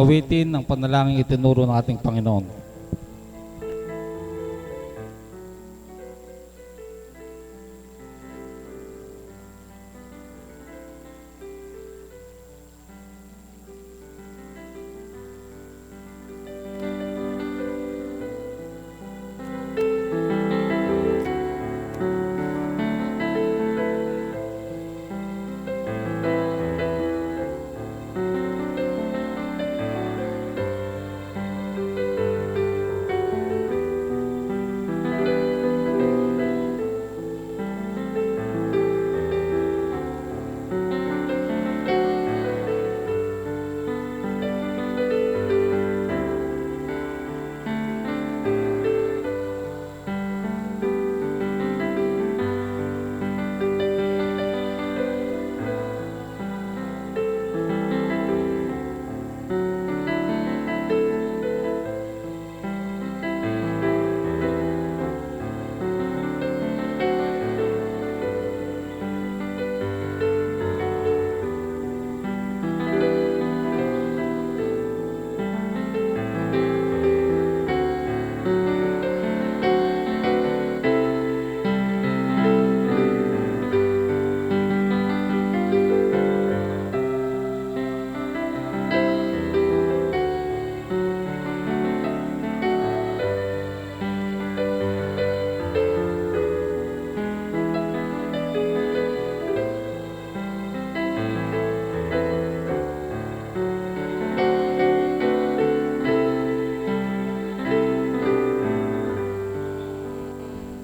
Awitin ng panalangin itinuro ng ating Panginoon.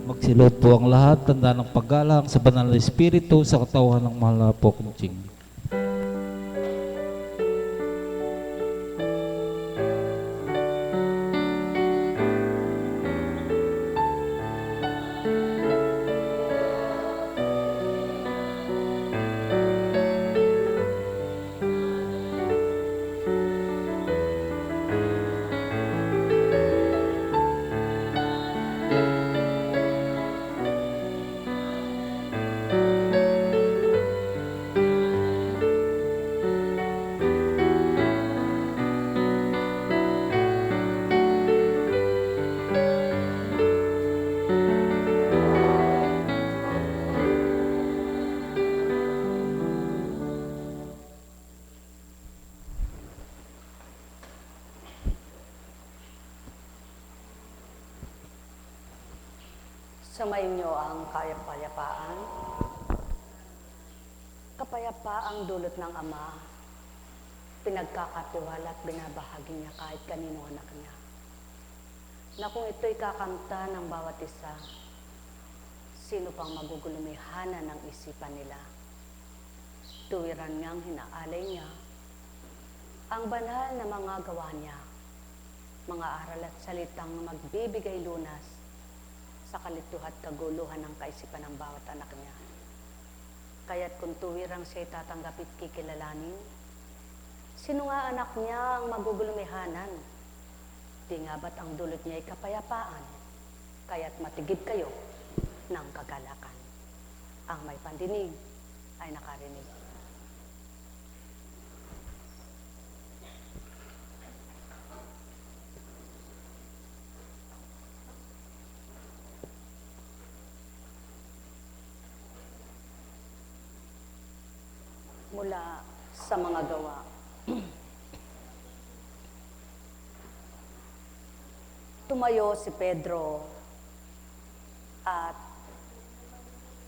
Magsilot po ang lahat, tanda ng paggalang sa banal na Espiritu sa katawan ng mahal na po kumching. Sumainyo ang kapayapaan. Kapayapaang dulot ng Ama, pinagkakatiwala at binabahagi niya kahit kanino anak niya. Na kung ito'y kakanta ng bawat isa, sino pang magugulumihana ng isipan nila? Tuwiran niyang hinaalay niya ang banal na mga gawa niya, mga aral at salitang magbibigay lunas sa kalituhan at kaguluhan ng kaisipan ng bawat anak niya. Kaya't kung tuwirang siya'y tatanggap at kikilalanin, sino nga anak niya ang magugulumihanan? Di nga ba't ang dulot niya ay kapayapaan? Kaya't matigib kayo ng kagalakan. Ang may pandinig ay nakarinig. Mula sa mga gawa. Tumayo si Pedro at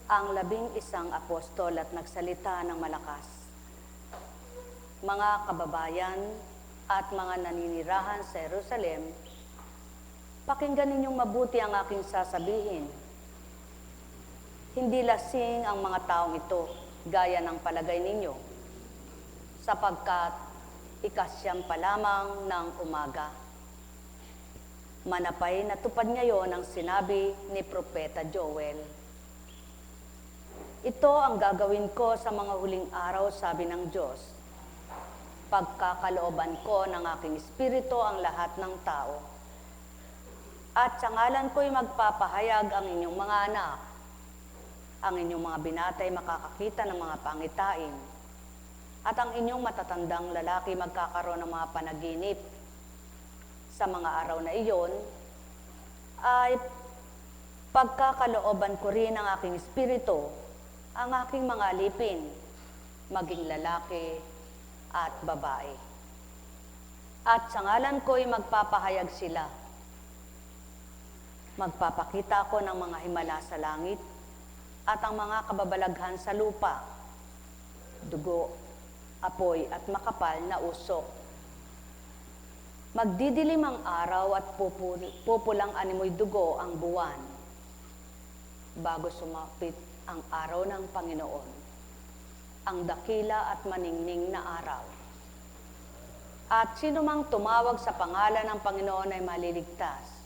ang 11 apostol at nagsalita ng malakas. Mga kababayan at mga naninirahan sa Jerusalem, pakinggan ninyong mabuti ang aking sasabihin. Hindi lasing ang mga taong ito, gaya ng palagay ninyo, sapagkat ikasyam pa lamang ng umaga. Manapay natupad ngayon ang sinabi ni Propeta Joel. Ito ang gagawin ko sa mga huling araw, sabi ng Diyos. Pagkakalooban ko ng aking espiritu ang lahat ng tao. At sa ngalan ko'y magpapahayag ang inyong mga anak. Ang inyong mga binata ay makakakita ng mga pangitain. At ang inyong matatandang lalaki magkakaroon ng mga panaginip sa mga araw na iyon, ay pagkakalooban ko rin ng aking espiritu, ang aking mga alipin, maging lalaki at babae. At sa ngalan ko'y magpapahayag sila. Magpapakita ako ng mga himala sa langit at ang mga kababalaghan sa lupa, dugo, apoy at makapal na usok. Magdidilim ang araw at pupulang animoy dugo ang buwan bago sumapit ang araw ng Panginoon, ang dakila at maningning na araw. At sino mang tumawag sa pangalan ng Panginoon ay maliligtas.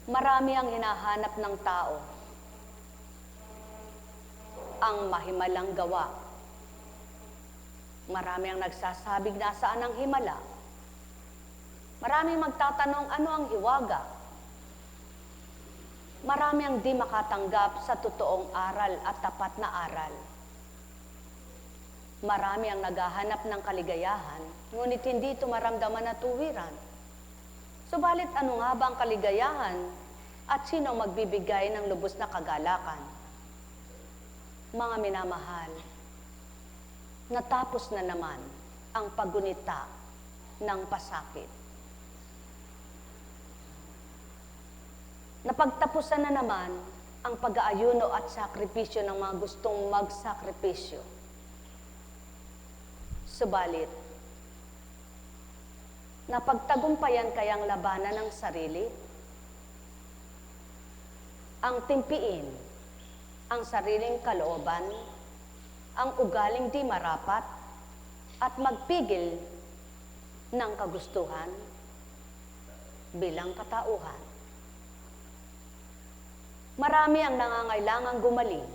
Marami ang hinahanap ng tao, ang mahimalang gawa. Marami ang nagsasabing nasaan ang himala. Marami magtatanong ano ang hiwaga. Marami ang di makatanggap sa totoong aral at tapat na aral. Marami ang naghahanap ng kaligayahan, ngunit hindi ito maramdaman na tuwiran. Subalit ano nga ba ang kaligayahan at sino magbibigay ng lubos na kagalakan? Mga minamahal, natapos na naman ang paggunita ng pasakit. Napagtapusan na naman ang pag-aayuno at sakripisyo ng mga gustong magsakripisyo. Subalit, napagtagumpayan kayang labanan ng sarili? Ang timpiin, ang sariling kalooban, ang ugaling di marapat, at magpigil ng kagustuhan bilang katauhan. Marami ang nangangailangang gumaling.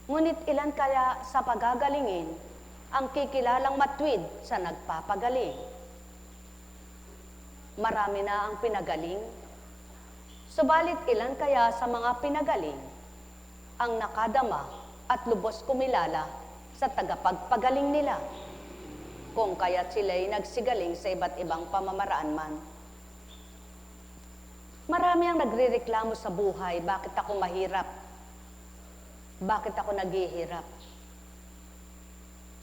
Ngunit ilan kaya sa pagagalingin ang kikilalang matwid sa nagpapagaling? Marami na ang pinagaling, subalit ilan kaya sa mga pinagaling ang nakadama at lubos kumilala sa tagapagpagaling nila, kung kaya't sila'y nagsigaling sa iba't ibang pamamaraan man. Marami ang nagrereklamo sa buhay, bakit ako mahirap? Bakit ako naghihirap?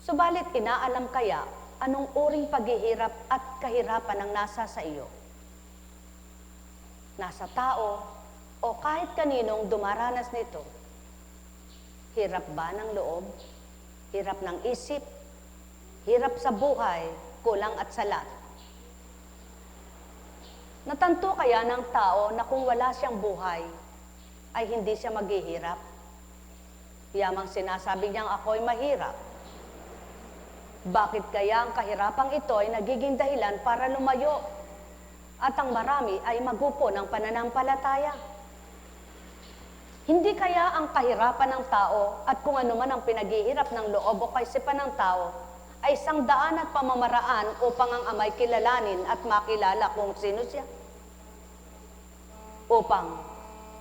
Subalit inaalam kaya anong uring paghihirap at kahirapan ang nasa sa iyo? Nasa tao o kahit kaninong dumaranas nito. Hirap ba ng loob? Hirap ng isip? Hirap sa buhay, kulang at salat? Natanto kaya ng tao na kung wala siyang buhay, ay hindi siya maghihirap? Yamang sinasabi niyang ako'y mahirap. Bakit kaya ang kahirapang ito ay nagiging dahilan para lumayo at ang marami ay magupo ng pananampalataya? Hindi kaya ang kahirapan ng tao at kung ano man ang pinaghihirap ng loob o kaisipan ng tao ay isang daan at pamamaraan upang ang amay kilalanin at makilala kung sino siya? Upang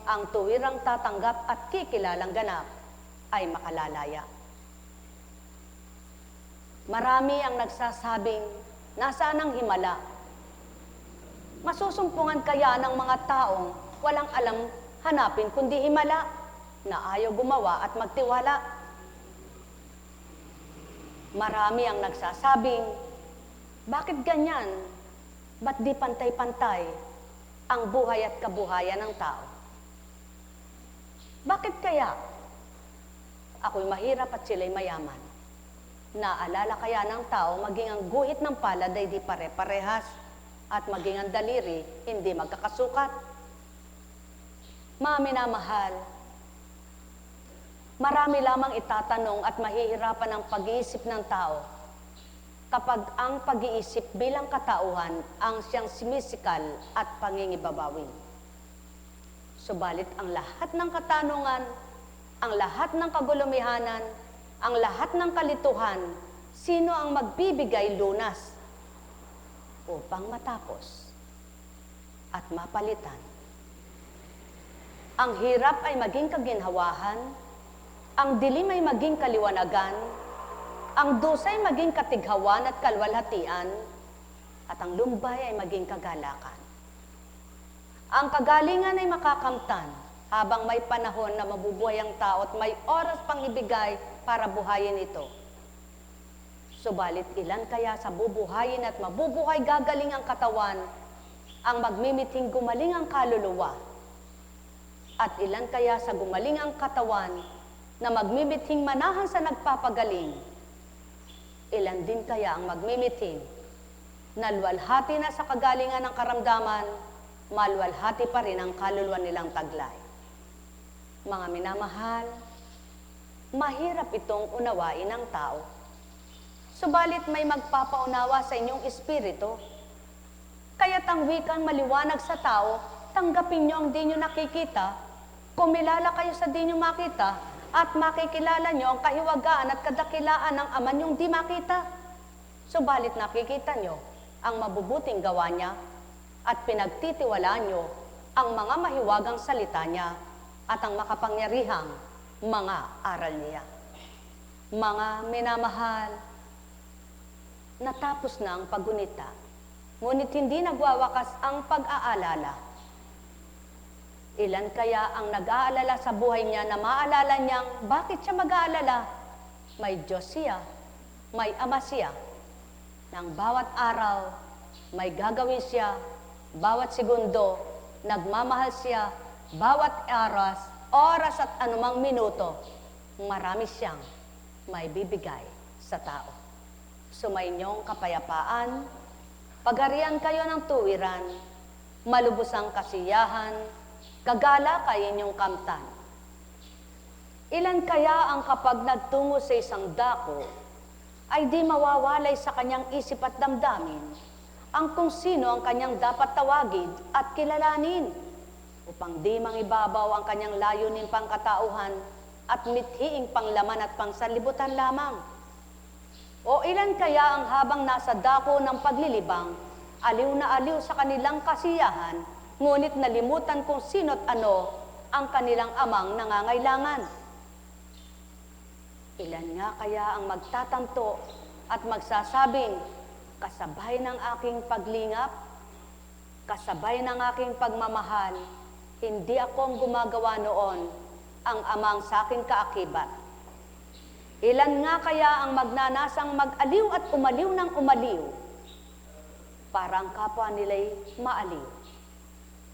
ang tuwirang tatanggap at kikilalang ganap ay makalalaya. Marami ang nagsasabing, nasaan ang himala? Masusumpungan kaya ng mga taong walang alam hanapin kundi himala, na ayaw gumawa at magtiwala? Marami ang nagsasabing, bakit ganyan? Ba't di pantay-pantay ang buhay at kabuhayan ng tao? Bakit kaya? Ako'y mahirap at sila'y mayaman. Naalala kaya ng tao maging ang guhit ng palad ay di pare-parehas at maging ang daliri hindi magkakasukat? Mga minamahal, marami lamang itatanong at mahihirapan ang pag-iisip ng tao kapag ang pag-iisip bilang katauhan ang siyang simisikal at pangingibabawin. Subalit ang lahat ng katanungan, ang lahat ng kagulumihanan, ang lahat ng kalituhan, sino ang magbibigay lunas? upang matapos at mapalitan. Ang hirap ay maging kaginhawahan, ang dilim ay maging kaliwanagan, ang dusa ay maging katighawan at kalwalhatian, at ang lumbay ay maging kagalakan. Ang kagalingan ay makakamtan habang may panahon na mabubuhay ang tao at may oras pang ibigay para buhayin ito. Subalit ilan kaya sa bubuhayin at mabubuhay gagaling ang katawan, ang magmimiting gumaling ang kaluluwa? At ilan kaya sa gumaling ang katawan na magmimiting manahan sa nagpapagaling? Ilan din kaya ang magmimiting na luwalhati na sa kagalingan ng karamdaman, maluwalhati pa rin ang kaluluwa nilang taglay? Mga minamahal, mahirap itong unawain ng tao. Subalit may magpapaunawa sa inyong espiritu. Kaya't ang wikang maliwanag sa tao, tanggapin nyo ang di nyo nakikita, kumilala kayo sa di nyo makita, at makikilala nyo ang kahiwagaan at kadakilaan ng ama nyong di makita. Subalit nakikita nyo ang mabubuting gawa niya at pinagtitiwalaan nyo ang mga mahiwagang salita niya at ang makapangyarihang mga aral niya. Mga minamahal, natapos na ang paggunita, ngunit hindi nagwawakas ang pag-aalala. Ilan kaya ang nag-aalala sa buhay niya na maalala niyang bakit siya mag-aalala? May Diyos siya, may Ama siya. Nang bawat araw, may gagawin siya, bawat segundo, nagmamahal siya, bawat oras at anumang minuto, marami siyang may bibigay sa tao. Sumainyong kapayapaan, pagharian kayo ng tuwiran, malubusang kasiyahan, gagala kayo inyong kamtan. Ilan kaya ang kapag nagtungo sa isang dako, ay di mawawalay sa kanyang isip at damdamin ang kung sino ang kanyang dapat tawagin at kilalanin, upang di mangibabaw ang kanyang layunin pangkatauhan at mithiing panglaman at pangsanlibutan lamang. O ilan kaya ang habang nasa dako ng paglilibang, aliw na aliw sa kanilang kasiyahan, ngunit nalimutan kung sino't ano ang kanilang amang nangangailangan. Ilan nga kaya ang magtatanto at magsasabing, kasabay ng aking paglingap, kasabay ng aking pagmamahal, hindi akong gumagawa noon ang amang sa aking kaakibat. Ilan nga kaya ang magnanasang mag-aliw at umaliw ng umaliw, para ang kapwa nila'y maaliw.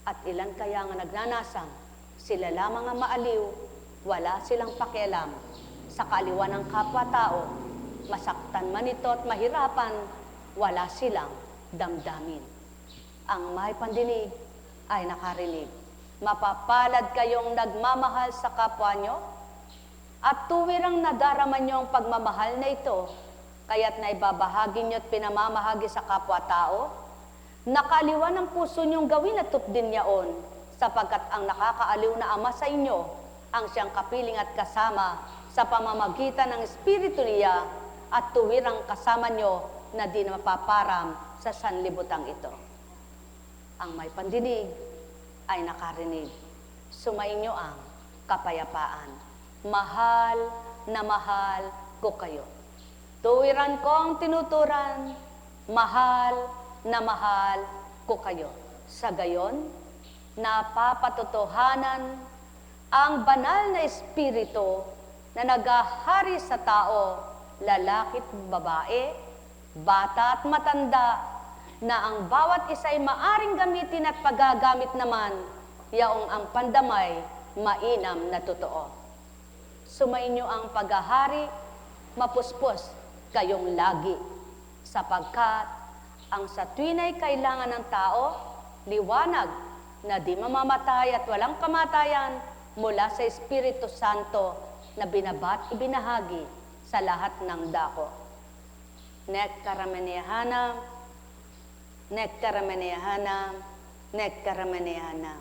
At ilan kaya ang nagnanasang sila lamang ang maaliw, wala silang pakialam sa kaaliwan ng kapwa-tao, masaktan man ito at mahirapan, wala silang damdamin. Ang may pandinig ay nakarinig. Mapapalad kayong nagmamahal sa kapwa nyo, at tuwirang nadarama nyo ang pagmamahal na ito, kaya't naibabahagi nyo at pinamamahagi sa kapwa-tao, nakaaliwan ng puso nyong gawin at tupdin yaon, sapagkat ang nakakaaliw na Ama sa inyo, ang siyang kapiling at kasama sa pamamagitan ng Espiritu niya, at tuwirang kasama nyo na di na mapaparam sa sanlibutang ito. Ang may pandinig ay nakarinig. Sumainyo ang kapayapaan. Mahal na mahal ko kayo. Tuwiran ko ang tinuturan, mahal na mahal ko kayo. Sa gayon, napapatotohanan ang banal na espiritu na naghahari sa tao, lalaki at babae, bata at matanda, na ang bawat isa ay maaring gamitin at pagagamit naman, yaong ang pandamay mainam na totoo. Sumainyo ang paghahari, mapuspos kayong lagi, sapagkat ang sa tuwina'y kailangan ng tao, liwanag na di mamamatay at walang kamatayan mula sa Espiritu Santo na binabat ibinahagi sa lahat ng dako. Nekkaramenehanam, nekkaramenehanam, nekkaramenehanam.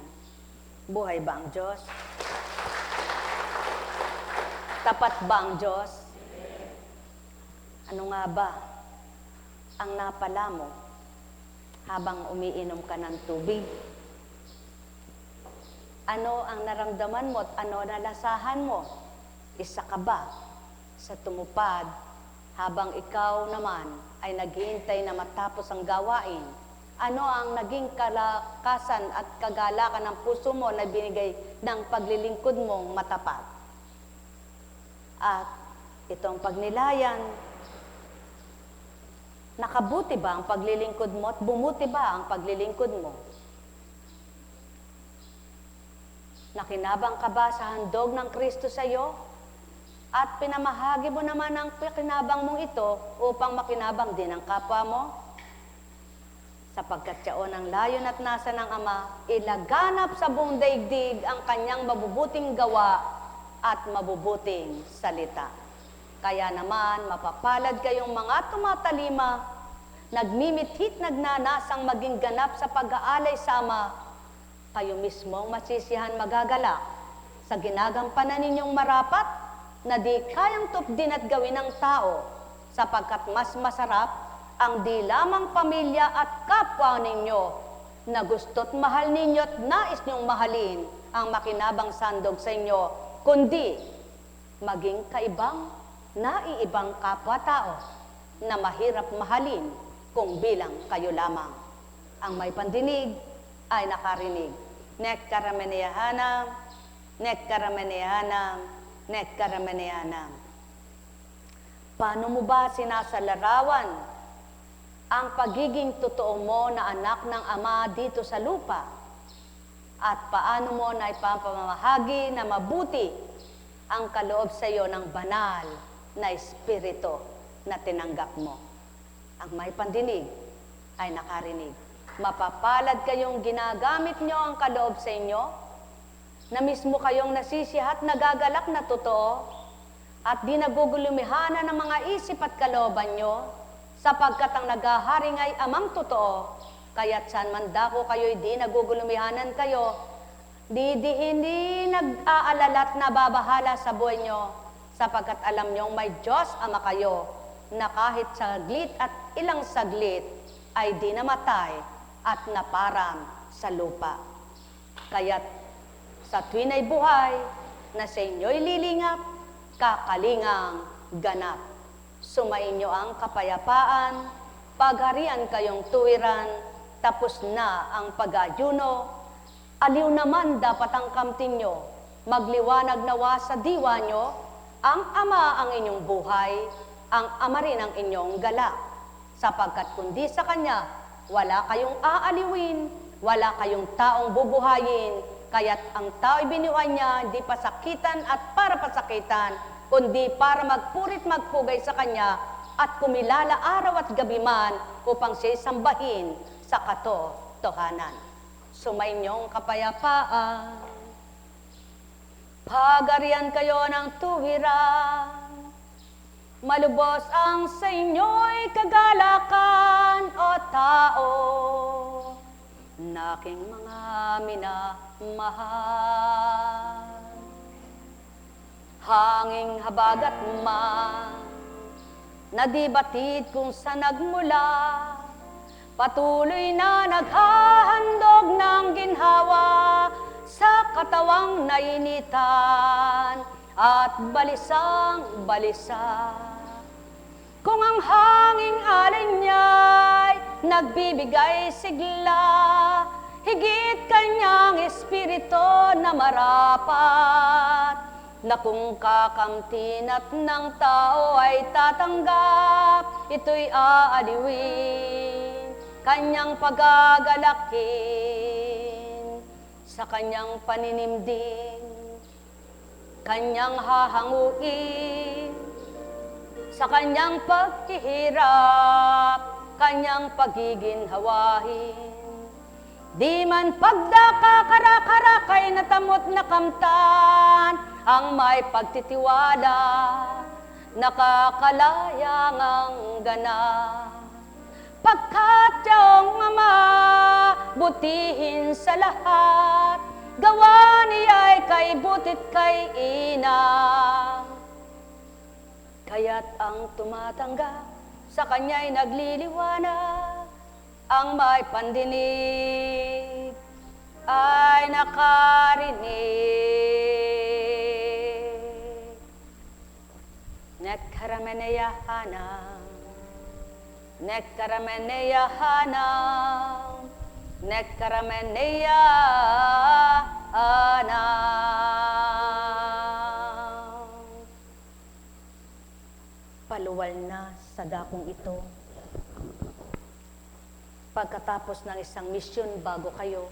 Buhay ba ang Diyos? Tapat ba ang Diyos? Ano nga ba ang napala mo habang umiinom ka ng tubig? Ano ang naramdaman mo at ano nalasahan mo? Isa ka ba sa tumupad habang ikaw naman ay naghihintay na matapos ang gawain? Ano ang naging kalakasan at kagalakan ng puso mo na binigay ng paglilingkod mong matapat? At itong pagnilayan, nakabuti ba ang paglilingkod mo at bumuti ba ang paglilingkod mo? Nakinabang ka ba sa handog ng Kristo sa iyo? At pinamahagi mo naman ang pakinabang mong ito upang makinabang din ang kapwa mo? Sapagkat siyaon ang layon at nasa ng Ama, ilaganap sa buong daigdig ang kanyang mabubuting gawa at mabubuting salita. Kaya naman, mapapalad kayong mga tumatalima, nagmimithit, nagnanasang maging ganap sa pag-aalay sa Ama, kayo mismong masisihan magagalak sa ginagampanan ninyong marapat na di kayang tupdin at gawin ng tao, sapagkat mas masarap ang di lamang pamilya at kapwa ninyo na gusto't mahal ninyo at nais nyong mahalin ang makinabang sandog sa inyo, kundi maging kaibang, naiibang kapwa-tao na mahirap mahalin kung bilang kayo lamang. Ang may pandinig ay nakarinig. Nek karamenehanam, nek karamenehanam, nek karamenehanam. Paano mo ba sinasalarawan ang pagiging totoo mo na anak ng Ama dito sa lupa? At paano mo na ipapamahagi na mabuti ang kaloob sa iyo ng banal na espiritu na tinanggap mo? Ang may pandinig ay nakarinig. Mapapalad kayong ginagamit nyo ang kaloob sa inyo, na mismo kayong nasisihat, nagagalak na totoo, at di nagugulumihanan ng mga isip at kalooban nyo, sapagkat ang naghaharing ay Amang totoo, kaya't saan man dako kayo'y di nagugulumihanan kayo, hindi nag-aalala at nababahala sa buhay nyo, sapagkat alam nyong may Diyos Ama kayo, na kahit saglit at ilang saglit ay di namatay at naparam sa lupa. Kaya't sa tuwin ay buhay na sa inyo'y lilingap, kakalingang ganap. Sumainyo ang kapayapaan, pagharian kayong tuwiran, tapos na ang pag-ayuno, aliw naman dapat ang kamtin nyo, magliwanag nawa sa diwa nyo, ang Ama ang inyong buhay, ang Ama rin ang inyong galak, sapagkat kundi sa Kanya, wala kayong aaliwin, wala kayong taong bubuhayin, kaya't ang tao'y binuhay niya, hindi pasakitan at para pasakitan, kundi para magpurit magpugay sa Kanya at kumilala araw at gabi man upang siya'y sambahin sa katotohanan. Sumainyong kapayapaan, pagarian kayo ng tuwiran, malubos ang sa inyo'y kagalakan o tao, na aking mga minamahal. Hanging habagat man, na di batid kung saan nagmula, patuloy na naghahandog ng ginhawa sa katawang nainitan at balisang balisa. Kung ang hanging alay niya'y nagbibigay sigla, higit kanyang espiritu na marapat, na kung kakamtin at ng tao ay tatanggap, ito'y aaliwin, kanyang pagagalakin, sa kanyang paninimding, kanyang hahanguin, sa kanyang paghihirap, kanyang pagiginhawahin. Di man pagdakakarakay natamot na kamtan, ang may pagtitiwala, nakakalayang ang ganap. Pagkat yung Ama, butihin sa lahat, gawa niya'y kay butit kay ina. Kaya't ang tumatanggap sa kanya'y nagliliwanag, Ang may pandinig ay nakarinig. Nekkarameneyahanam, nekkarameneyahanam, nekkarameneyahanam. Paluwal na sa dakong ito. Pagkatapos ng isang misyon bago kayo,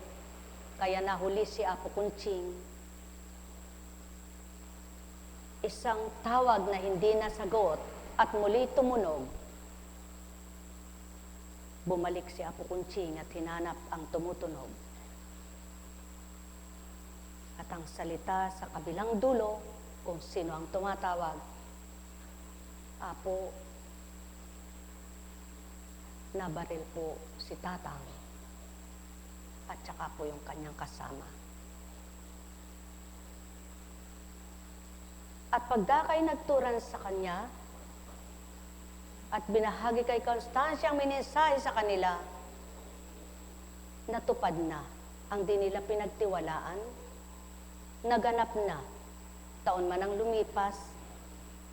kaya nahuli si Apo Kunching. Isang tawag na hindi nasagot at muli tumunog. Bumalik si Apo Kunching at hinanap ang tumutunog. At ang salita sa kabilang dulo, kung sino ang tumatawag, Apo, nabaril po si Tatang at saka po yung kanyang kasama. At pagdakay nagturan sa kanya at binahagi kay Constancia ang mensahe sa kanila, natupad na ang di nila pinagtiwalaan, naganap na. Taon man ang lumipas,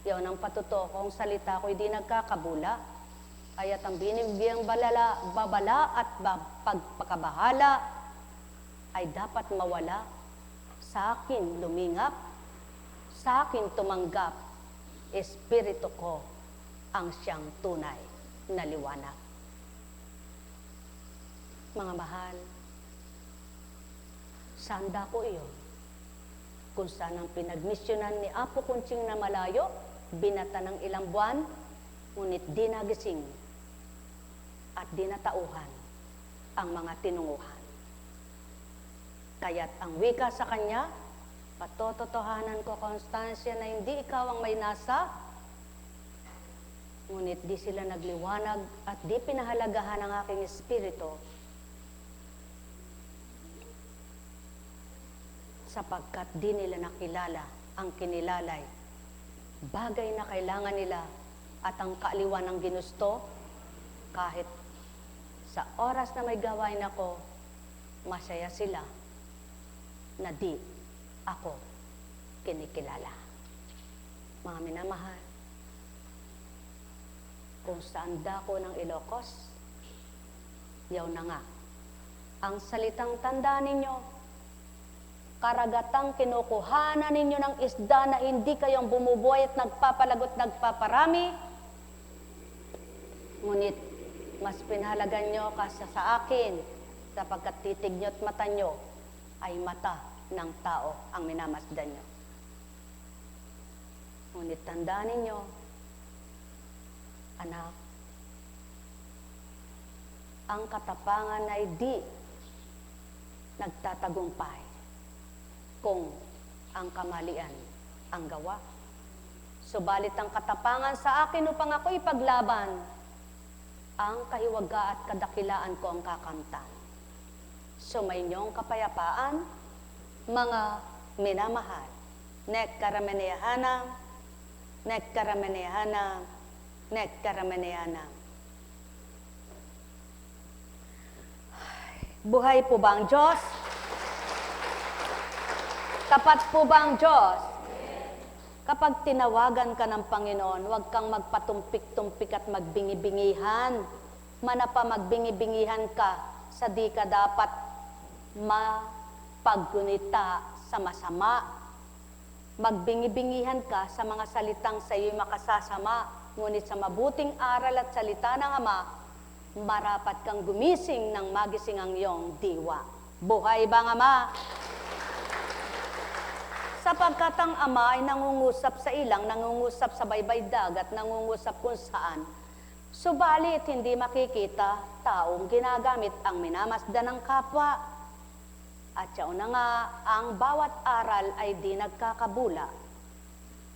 yaw ng patutokong salita ko'y di nagkakabula, kaya't ang binigyang babala at pagpakabahala ay dapat mawala. Sa akin lumingap, sa akin tumanggap, espiritu ko ang siyang tunay na liwanag. Mga mahal, sanda ko iyon. Kung saan ang pinagmisyonan ni Apo Kunching na malayo, binata ng ilang buwan, ngunit di nagising at di natauhan ang mga tinunguhan. Kaya't ang wika sa kanya, patototohanan ko, Constancia, na hindi ikaw ang may nasa, ngunit di sila nagliwanag at di pinahalagahan ang aking espiritu, sapagkat di nila nakilala ang kinilalay, bagay na kailangan nila at ang kaaliwan ng ginusto, kahit sa oras na may gawain ako, masaya sila na di ako kinikilala. Mga minamahal, kung saan dako ng Ilocos, yaw na nga, ang salitang tanda ninyo, karagatang kinukuhanan ninyo ng isda na hindi kayong bumubuhay at nagpapalagot, nagpaparami, ngunit mas pinahalagan nyo kasa sa akin, sapagkat titig nyo at mata nyo ay mata ng tao ang minamasdan nyo. Ngunit tandaan ninyo, anak, ang katapangan ay di nagtatagumpay kung ang kamalian ang gawa. Subalit ang katapangan sa akin upang ako ipaglaban, ang kahiwaga at kadakilaan ko ang kakamtan. Sumayinyong kapayapaan, mga minamahal. Nekkarameneyahanam, nekkarameneyahanam, nekkarameneyahanam. Buhay po ba ang Diyos? Tapat po ba ang Diyos? Kapag tinawagan ka ng Panginoon, huwag kang magpatumpik-tumpik at magbingi-bingihan. Manapa magbingi-bingihan ka sa di ka dapat mapaggunita sa masama. Magbingi-bingihan ka sa mga salitang sa iyo'y makasasama. Ngunit sa mabuting aral at salita ng Ama, marapat kang gumising ng magising ang iyong diwa. Buhay ba ang Ama? Sapagkat ang Ama ay nangungusap sa ilang, nangungusap sa baybay dagat, nangungusap kung saan. Subalit hindi makikita taong ginagamit ang minamasdan ng kapwa. At siya na nga, ang bawat aral ay di nagkakabula.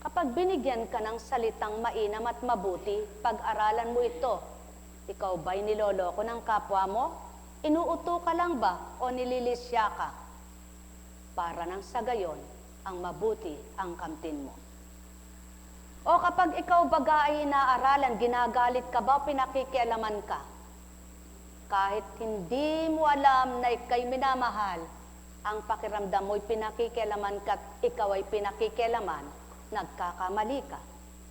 Kapag binigyan ka ng salitang mainam at mabuti, pag-aralan mo ito. Ikaw ba'y niloloko ng kapwa mo? Inuuto ka lang ba o nililisya ka? Para nang sa gayon, ang mabuti ang kamtin mo. O kapag ikaw baga ay inaaralan, ginagalit ka ba o pinakikialaman ka? Kahit hindi mo alam na ikay minamahal, ang pakiramdam mo'y pinakikialaman ka't ikaw ay pinakikialaman, nagkakamali ka,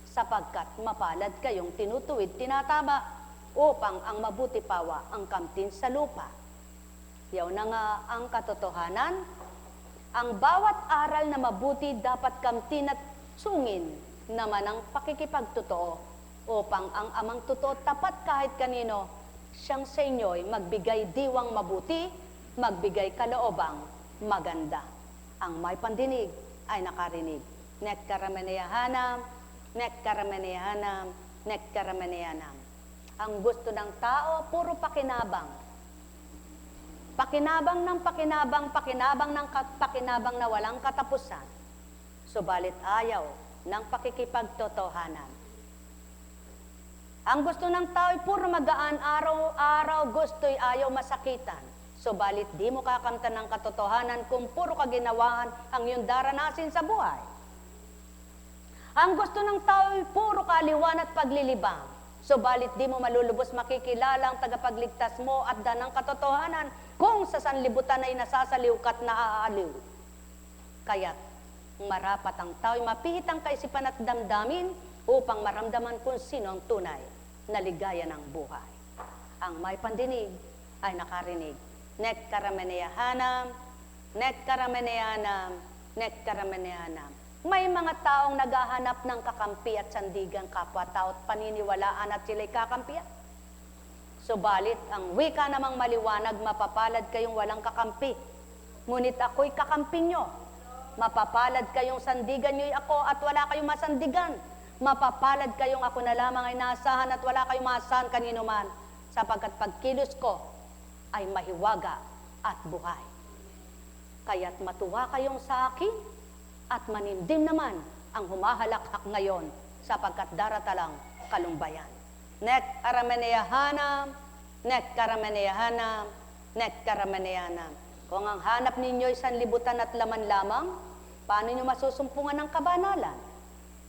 sapagkat mapalad kayong tinutuwid, tinatama, upang ang mabuti pawa ang kamtin sa lupa. Yaw na nga ang katotohanan. Ang bawat aral na mabuti dapat kamtin at sungin naman ang pakikipagtotoo, upang ang amang totoo tapat kahit kanino, siyang sa inyo'y magbigay diwang mabuti, magbigay kaloobang maganda. Ang may pandinig ay nakarinig. Nek karameneyahanam, nek karameneyahanam, nek karameneyahanam. Ang gusto ng tao, puro pakinabang. Pakinabang ng pakinabang, pakinabang ng pakinabang na walang katapusan. Subalit ayaw ng pakikipagtotohanan. Ang gusto ng tao ay puro magaan, araw-araw gusto'y ayaw masakitan. Subalit di mo kakamtan ng katotohanan kung puro kaginawahan ang iyong daranasin sa buhay. Ang gusto ng tao ay puro kaaliwan at paglilibang. Subalit di mo malulubos makikilala ang tagapagligtas mo at danang katotohanan kung sa sanlibutan ay nasasaliw ka't naaaliw. Kaya't marapat ang tao'y mapihit ang kaisipan at damdamin upang maramdaman kung sino ang tunay na ligaya ng buhay. Ang may pandinig ay nakarinig. Nek karameneyahanam, nek karameneyanam, nek karameneyanam. May mga taong naghahanap ng kakampi at sandigan kapwa-tao at paniniwalaan at sila'y kakampihan. Subalit, ang wika namang maliwanag, mapapalad kayong walang kakampi. Ngunit ako'y kakampi nyo. Mapapalad kayong sandigan nyo'y ako at wala kayong masandigan. Mapapalad kayong ako na lamang ay naasahan at wala kayong maasahan kanino man, sapagkat pagkilos ko ay mahiwaga at buhay. Kaya't matuwa kayong sa akin, at manindim naman ang humahalakhak ngayon sapagkat daratalang kalumpayan. Nek arameneyahanam, nek karameneyahanam, nek karameneyahanam. Kung ang hanap ninyo'y sanlibutan at laman lamang, paano nyo masusumpungan ng kabanalan?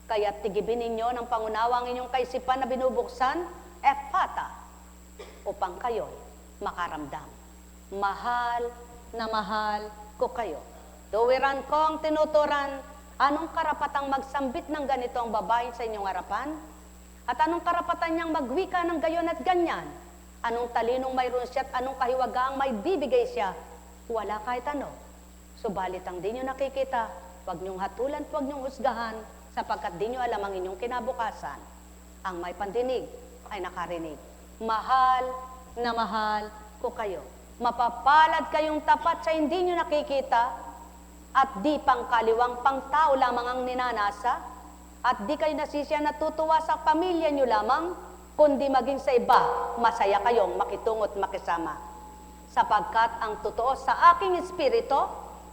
Kaya't tigibin ninyo ng pangunawa ang inyong kaisipan na binubuksan, ephata, upang kayo'y makaramdam. Mahal na mahal ko kayo. Tuwiran ko ang tinuturan, anong karapatang magsambit ng ganito ang babae sa inyong harapan? At anong karapatan niyang magwika ng gayon at ganyan? Anong talinong mayroon siya at anong kahiwagaang may bibigay siya? Wala kahit ano. Subalit ang di nyo nakikita, huwag nyong hatulan, huwag nyong husgahan, sapagkat di nyo alam ang inyong kinabukasan. Ang may pandinig ay nakarinig. Mahal na mahal ko kayo. Mapapalad kayong tapat sa hindi nyo nakikita, at di pang kaliwang pang tao lamang ang ninanasa, at di kayo nasisiya natutuwa sa pamilya nyo lamang, kundi maging sa iba, masaya kayong makitungo't makisama. Sapagkat ang totoo sa aking espiritu,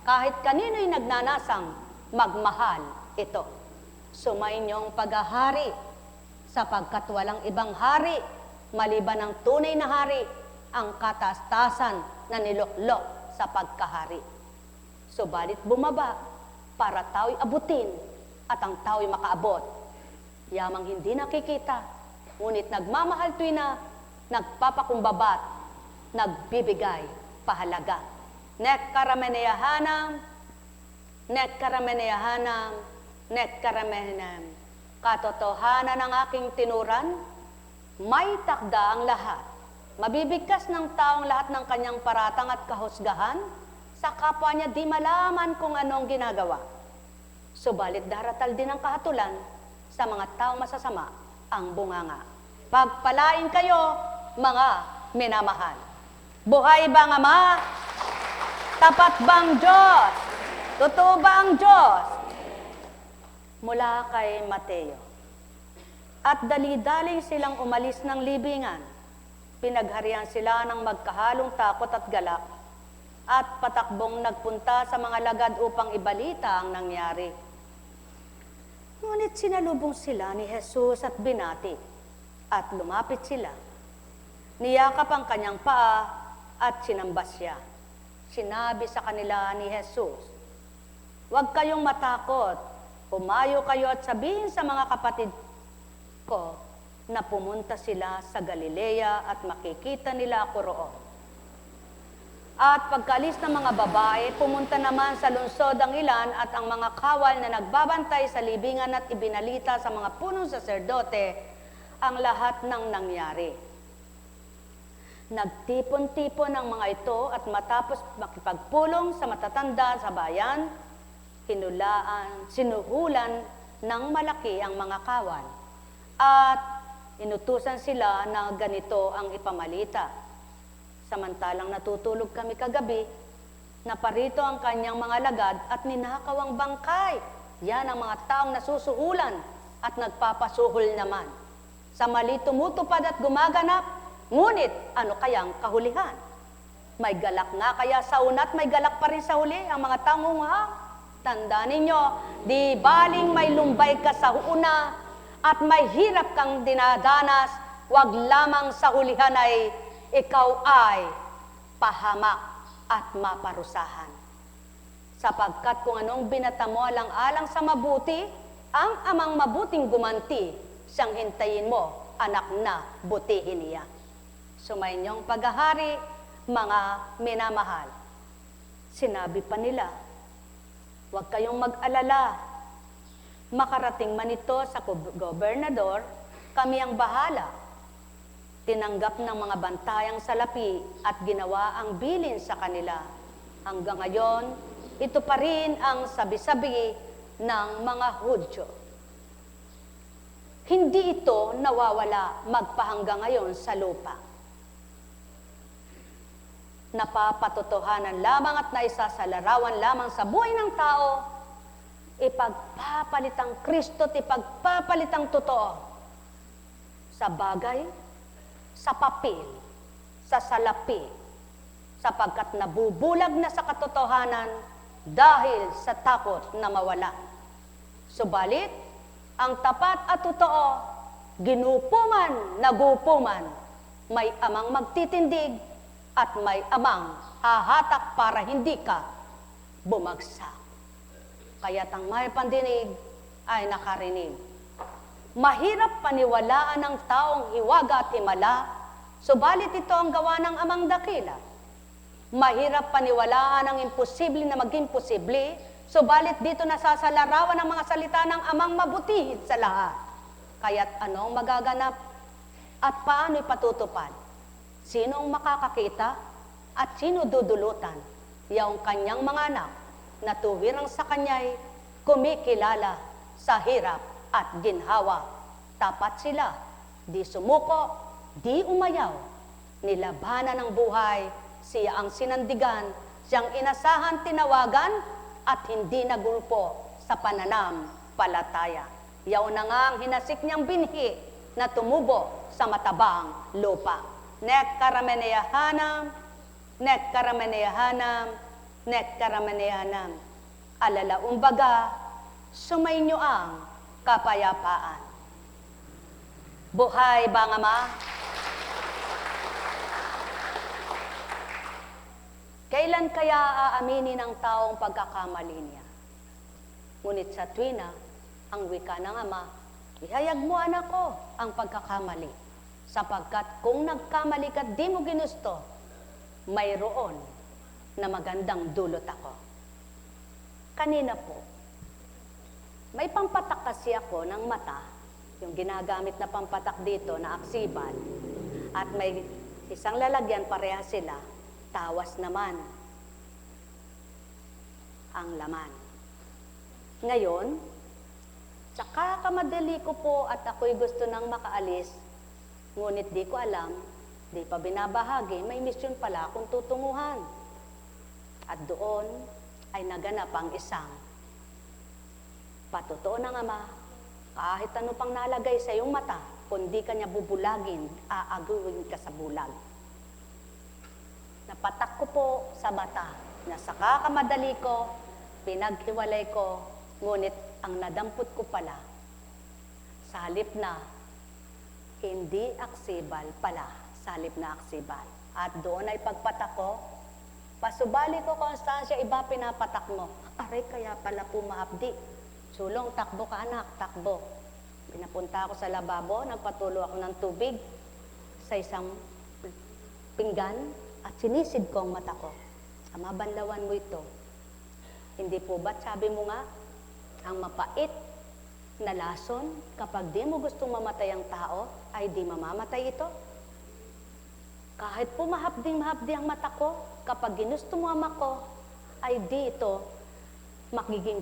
kahit kanino'y nagnanasang magmahal ito. Sumainyong paghahari, sapagkat walang ibang hari, maliban ang tunay na hari, ang kataas-taasan na niluklok sa pagkahari. Subalit bumaba para tao'y abutin at ang tao'y makaabot. Yamang hindi nakikita, ngunit nagmamahal tuwi na, nagpapakumbabat, nagbibigay pahalaga. Nek karameneyahanam, nek karameneyahanam, nek karameneyahanam. Katotohanan ng aking tinuran, may takda ang lahat. Mabibigkas ng taong lahat ng kanyang paratang at kahusgahan, sa kapwa niya di malaman kung anong ginagawa. Subalit daratal din ang kahatulan sa mga taong masasama ang bunganga. Pagpalain kayo, mga minamahal. Buhay bang Ama? Tapat bang Diyos? Totoo ba ang Diyos? Mula kay Mateo. At dali-daling silang umalis ng libingan. Pinagharian sila ng magkahalong takot at galak, at patakbong nagpunta sa mga lagad upang ibalita ang nangyari. Ngunit sinalubong sila ni Jesus at binati, at lumapit sila. Niyakap ang kanyang paa at sinamba siya. Sinabi sa kanila ni Jesus, "Huwag kayong matakot, humayo kayo at sabihin sa mga kapatid ko na pumunta sila sa Galilea at makikita nila ako roon. At pagkaalis ng mga babae, pumunta naman sa lungsod ang ilan at ang mga kawal na nagbabantay sa libingan at ibinalita sa mga punong saserdote ang lahat ng nangyari. Nagtipon-tipon ang mga ito at matapos makipagpulong sa matatanda sa bayan, sinuhulan ng malaki ang mga kawal at inutusan sila na ganito ang ipamalita. Samantalang natutulog kami kagabi, naparito ang kanyang mga lagad at ninakaw ang bangkay. Yan ang mga taong nasusuhulan at nagpapasuhol naman. Sa mali tumutupad at gumaganap, ngunit ano kayang kahulihan? May galak nga kaya sa una at may galak pa rin sa huli ang mga taong tandaan ninyo, di baling may lumbay ka sa una at may hirap kang dinadanas, wag lamang sa hulihan ay ikaw ay pahamak at maparusahan. Sapagkat kung anong binata mo alang-alang sa mabuti, ang amang mabuting gumanti, siyang hintayin mo, anak na butihin niya. Sumainyong paghahari, mga minamahal. Sinabi pa nila, huwag kayong mag-alala. Makarating man ito sa gobernador, kami ang bahala. Tinanggap ng mga bantayang salapi at ginawa ang bilin sa kanila. Hanggang ngayon, ito pa rin ang sabi-sabi ng mga Hudyo. Hindi ito nawawala magpahanggang ngayon sa lupa. Napapatotohanan lamang at naisasalarawan lamang sa buhay ng tao, ipagpapalitang Kristo at ipagpapalitang totoo sa bagay, sa papel, sa salapi, sapagkat nabubulag na sa katotohanan dahil sa takot na mawala. Subalit, ang tapat at totoo, ginupuman, nagupuman, may amang magtitindig at may amang hahatak para hindi ka bumagsak. Kaya't ang may pandinig ay nakarinig. Mahirap paniwalaan ng taong hiwaga at himala, subalit ito ang gawa ng amang dakila. Mahirap paniwalaan ang imposible na maging posible, subalit dito nasasalarawan ang mga salita ng amang mabutihid sa lahat. Kaya't anong magaganap at paano'y patutupad? Sinong makakakita at sino dudulutan? Yaong kanyang mga anak na tuwirang sa kanya'y kumikilala sa hirap at ginhawa. Tapat sila, di sumuko, di umayaw. Nilabanan ng buhay, siya ang sinandigan, siyang inasahan tinawagan at hindi nagulpo sa pananampalataya. Yaw na nga ang hinasik niyang binhi na tumubo sa matabang lupa. Nek karameneyahanam, nek karameneyahanam, nek karameneyahanam. Alalaumbaga, sumainyo ang kapayapaan. Buhay bang Ama? Kailan kaya aaminin ng taong pagkakamali niya? Ngunit sa tuwina, ang wika ng Ama, ihayag mo anak ko ang pagkakamali. Sapagkat kung nagkamali ka di mo ginusto, mayroon na magandang dulot ako. Kanina po, may pampatak kasi ako ng mata, yung ginagamit na pampatak dito na aksibal, at may isang lalagyan, pareha sila, tawas naman ang laman. Ngayon, sa kakamadali ko po at ako'y gusto nang makaalis, ngunit di ko alam, di pa binabahagi, may misyon pala akong tutunguhan. At doon ay naganap ang isang patotoo ng Ama, kahit ano pang nalagay sa iyong mata, kung di ka niya bubulagin, aaguin ka sa bulag. Napatak ko po sa mata, na sa kakamadali ko, pinaghiwalay ko, ngunit ang nadampot ko pala, sa halip na, hindi aksibal pala, sa halip na aksibal. At doon ay pagpatak ko, pasubali ko, Constancia, iba pinapatak mo. Aray, kaya pala pumaabdi. Sulong, takbo ka anak, takbo. Pinapunta ako sa lababo, nagpatulo ako ng tubig sa isang pinggan at sinisid ko ang mata ko. Ama, banlawan mo ito. Hindi po ba't sabi mo nga, ang mapait na lason, kapag di mo gustong mamatay ang tao, ay di mamamatay ito? Kahit po mahapdi ang mata ko, kapag ginusto mo ama ko, ay di ito magiging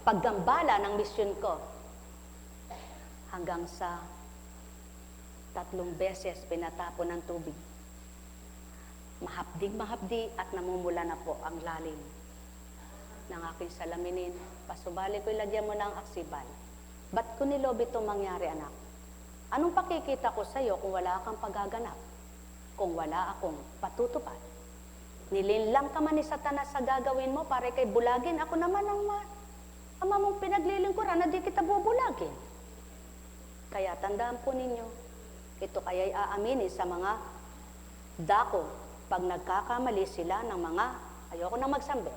paggambala ng misyon ko. Hanggang sa 3 beses pinatapon ng tubig. Mahapdi at namumula na po ang lalim ng aking salaminin. Pasubali ko, ilagyan mo ng aksibal. Ba't ko nilob itong mangyari, anak? Anong pakikita ko sa'yo kung wala kang pagaganap? Kung wala akong patutupad? Nilinlang ka man ni Satanas sa gagawin mo para kay bulagin. Ako naman ang ama mong pinaglilingkuran na di kita bubulagin. Kaya tandaan po ninyo, ito kaya'y aaminin sa mga dako pag nagkakamali sila ng mga, ayoko nang magsambit.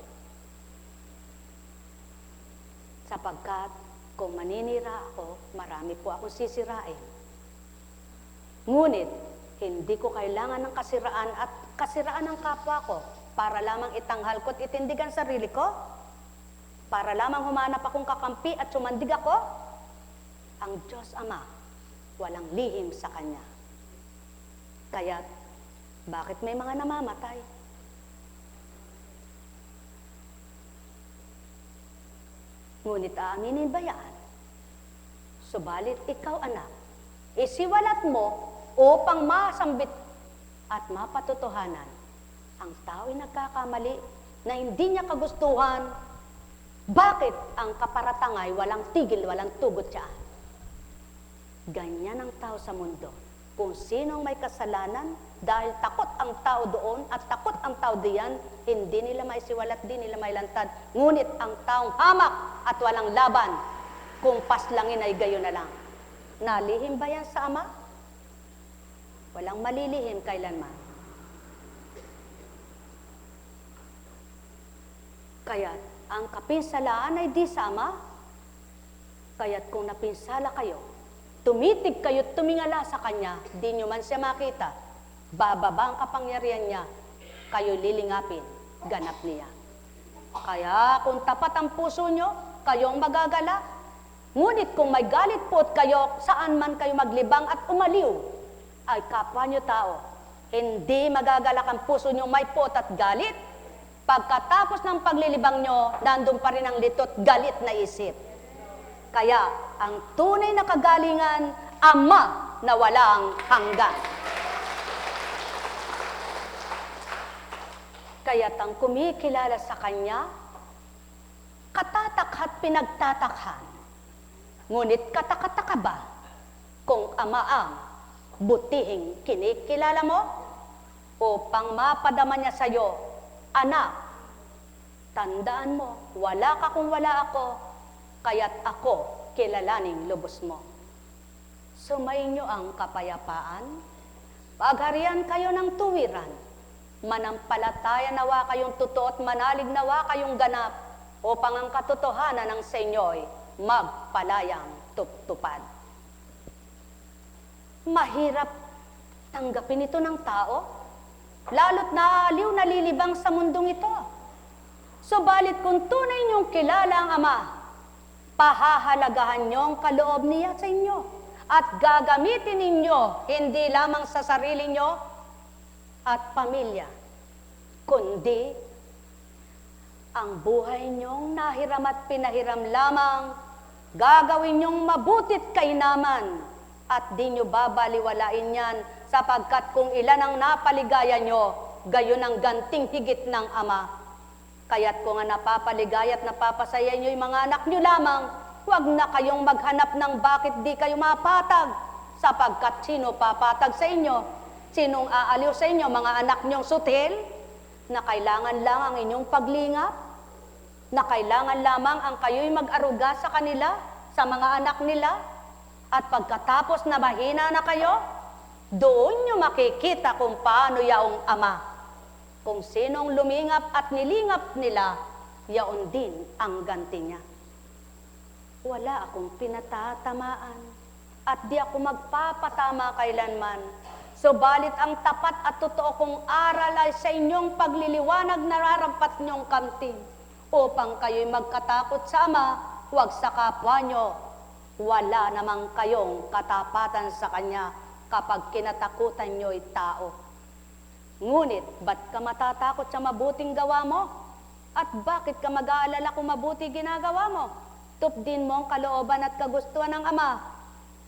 Sapagkat kung maninira ako, marami po akong sisirain. Ngunit, hindi ko kailangan ng kasiraan at kasiraan ng kapwa ko para lamang itanghal ko at itindigan sarili ko, para lamang humanap akong kakampi at sumandig ako. Ang Diyos Ama, walang lihim sa Kanya. Kaya, bakit may mga namamatay? Ngunit aaminin ba yan? Subalit ikaw, anak, isiwalat mo upang masambit at mapatotohanan ang tao'y nagkakamali na hindi niya kagustuhan. Bakit ang kaparatangay walang tigil, walang tugot siya? Ganyan ang tao sa mundo. Kung sinong may kasalanan, dahil takot ang tao doon at takot ang tao diyan, hindi nila maisiwalat, di nila mailantad. Ngunit ang taong hamak at walang laban, kung paslangin ay gayon na lang. Nalihim ba yan sa Ama? Walang malilihim kailanman. Kaya't ang kapinsalaan ay di sa Ama. Kaya't kung napinsala kayo, tumitig kayo, tumingala sa Kanya, di nyo man siya makita, bababa ang kapangyarihan niya, kayo lilingapin, ganap niya. Kaya kung tapat ang puso nyo, kayong magagala. Ngunit kung may galit po't kayo, saan man kayo maglibang at umaliw, ay kapwa nyo tao, hindi magagalak ang puso nyo may pot at galit. Pagkatapos ng paglilibang nyo, nandun pa rin ang litot, galit na isip. Kaya, ang tunay na kagalingan, Ama na walang hanggan. Kaya't ang kumikilala sa Kanya, katatakhat pinagtatakhan. Ngunit katakataka ba kung Ama ang butihing kinikilala mo? Upang mapadama niya sa iyo, anak, tandaan mo, wala ka kung wala ako, kaya't ako kilalaning lubos mo. Sumainyo ang kapayapaan, pagharian kayo ng tuwiran, manampalataya nawa kayong totoo at manalig nawa kayong ganap, upang ang katotohanan ng sa inyo'y magpalayang tuptupad. Mahirap tanggapin ito ng tao, lalo't naaliw nalilibang sa mundong ito. Subalit kung tunay niyong kilala ang Ama, pahahalagahan niyo ang kaloob niya sa inyo at gagamitin ninyo hindi lamang sa sarili niyo at pamilya, kundi ang buhay niyong nahiram at pinahiram lamang, gagawin niyong mabutit kainaman at di niyo babaliwalain yan, sapagkat kung ilan ang napaligaya nyo, gayon ang ganting higit ng Ama. Kaya't kung ang napapaligaya at napapasaya nyo yung mga anak nyo lamang, huwag na kayong maghanap ng bakit di kayo mapatag, sapagkat sino papatag sa inyo? Sinong aaliw sa inyo? Mga anak nyong sutil, na kailangan lang ang inyong paglingap, na kailangan lamang ang kayo'y mag-aruga sa kanila, sa mga anak nila, at pagkatapos na mahina na kayo, doon nyo makikita kung paano yaong Ama. Kung sinong lumingap at nilingap nila, yaon din ang ganti niya. wala akong pinatatamaan at di ako magpapatama kailanman. Subalit ang tapat at totoo kong aral ay sa inyong pagliliwanag nararampat niyong kamtin upang kayo'y magkatakot sa Ama, huwag sa kapwa niyo. Wala namang kayong katapatan sa Kanya kapag kinatakutan niyo'y tao. Ngunit, ba't ka matatakot sa mabuting gawa mo? At bakit ka mag-aalala kung mabuti ginagawa mo? Tupdin mo ang kalooban at kagustuhan ng Ama.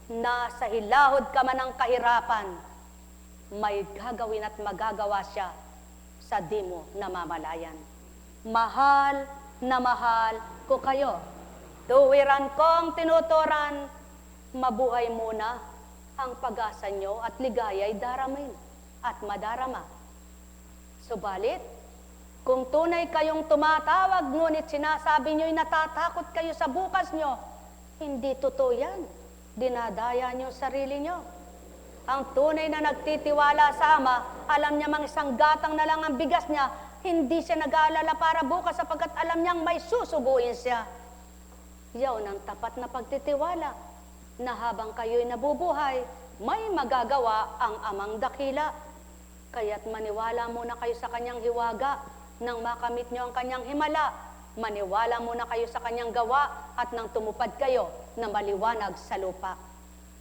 Nasa hilahod ka man ng kahirapan, may gagawin at magagawa siya sa di mo namamalayan. Mahal na mahal ko kayo. Tuwiran kong tinuturan, mabuhay muna ang pag-asa nyo at ligaya'y daramin at madarama. Subalit, kung tunay kayong tumatawag, ngunit sinasabi nyo'y natatakot kayo sa bukas nyo, hindi totoo yan. Dinadaya nyo sarili nyo. Ang tunay na nagtitiwala sa Ama, alam niya mang isang gatang na lang ang bigas niya, hindi siya nag-aalala para bukas sapagkat alam niyang may susuguin siya. Yaon ang tapat na pagtitiwala na habang kayo'y nabubuhay, may magagawa ang Amang dakila. Kaya't maniwala muna kayo sa Kanyang hiwaga nang makamit niyo ang Kanyang himala. Maniwala muna kayo sa Kanyang gawa at nang tumupad kayo na maliwanag sa lupa.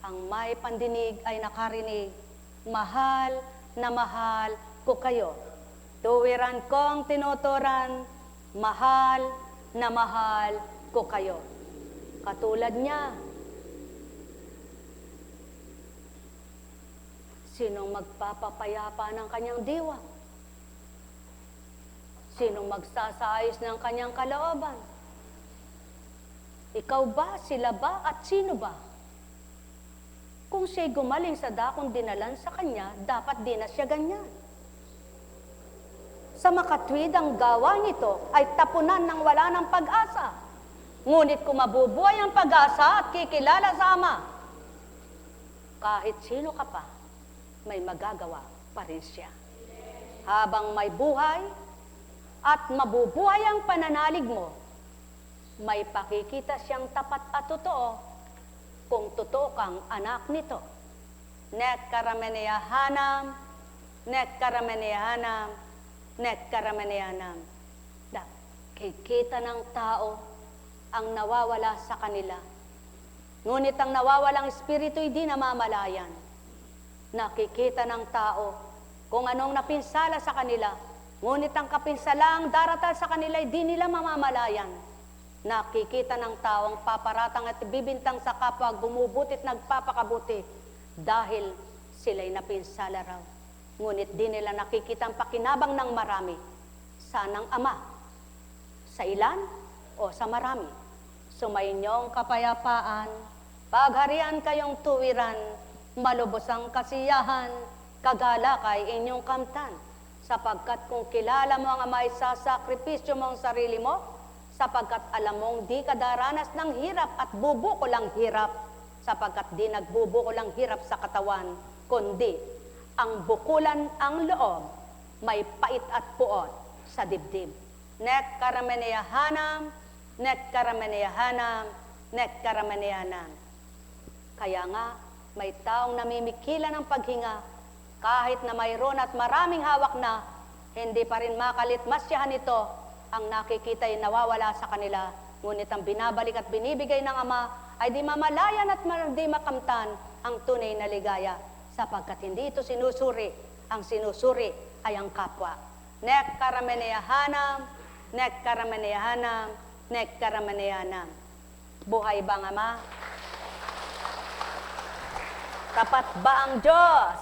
Ang may pandinig ay nakarinig, mahal na mahal ko kayo. Tuwiran kong tinuturan, mahal na mahal ko kayo. Katulad niya, sinong magpapapayapa ng kanyang diwa? Sinong magsasayos ng kanyang kalooban? Ikaw ba, sila ba, at sino ba? Kung siya'y gumaling sa dakong dinalan sa kanya, dapat di na siya ganyan. Sa makatwid ang gawa nito ay tapunan ng wala ng pag-asa. Ngunit kung mabubuhay ang pag-asa at kikilala sa Ama, kahit sino ka pa, may magagawa pa rin siya. Habang may buhay at mabubuhay ang pananalig mo, may pakikita siyang tapat at totoo kung totoo kang anak nito. Net karameneyahanam, net karameneyahanam, net karameneyahanam. Kikita ng tao ang nawawala sa kanila. Ngunit ang nawawalang espiritu'y di namamalayan. Nakikita ng tao kung anong napinsala sa kanila, ngunit ang kapinsalang daratal sa kanila'y di nila mamamalayan. Nakikita ng tao ang paparatang at bibintang sa kapwa, bumubutit nagpapakabuti dahil sila'y napinsala raw. Ngunit di nila nakikita ang pakinabang ng marami. Sanang Ama, sa ilan o sa marami, sumainyong kapayapaan, pagharian kayong tuwiran, malubos ang kasiyahan, kagalakay inyong kamtan, sapagkat kung kilala mo ang Ama, isasakripisyo mo ang sarili mo, sapagkat alam mong di ka daranas ng hirap at bubukol ang hirap, sapagkat di nagbubukol ang hirap sa katawan, kundi ang bukulan ang loob, may pait at puot sa dibdib. Net karameneyahanam, net karameneyahanam, net karameneyahanam. Kaya nga, may taong namimikila ng paghinga, kahit na mayroon at maraming hawak na, hindi pa rin makalitmasyahan ito, ang nakikita ay nawawala sa kanila, ngunit ang binabalik at binibigay ng Ama ay di mamalayan at di makamtan ang tunay na ligaya, sapagkat hindi ito sinusuri, ang sinusuri ay ang kapwa. Nek karameneyahanam, nek karameneyahanam, nek karameneyahanam. Buhay ba ang Ama? Tapat ba ang Diyos?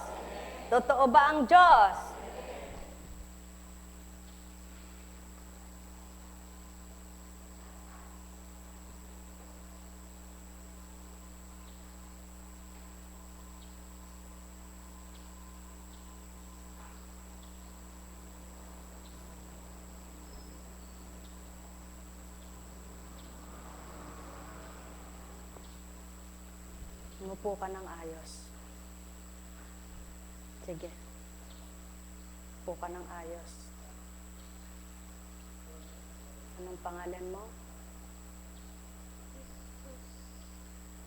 Totoo ba ang Diyos? Umupo ka ng ayos. Sige. Upo ka ng ayos. Anong pangalan mo?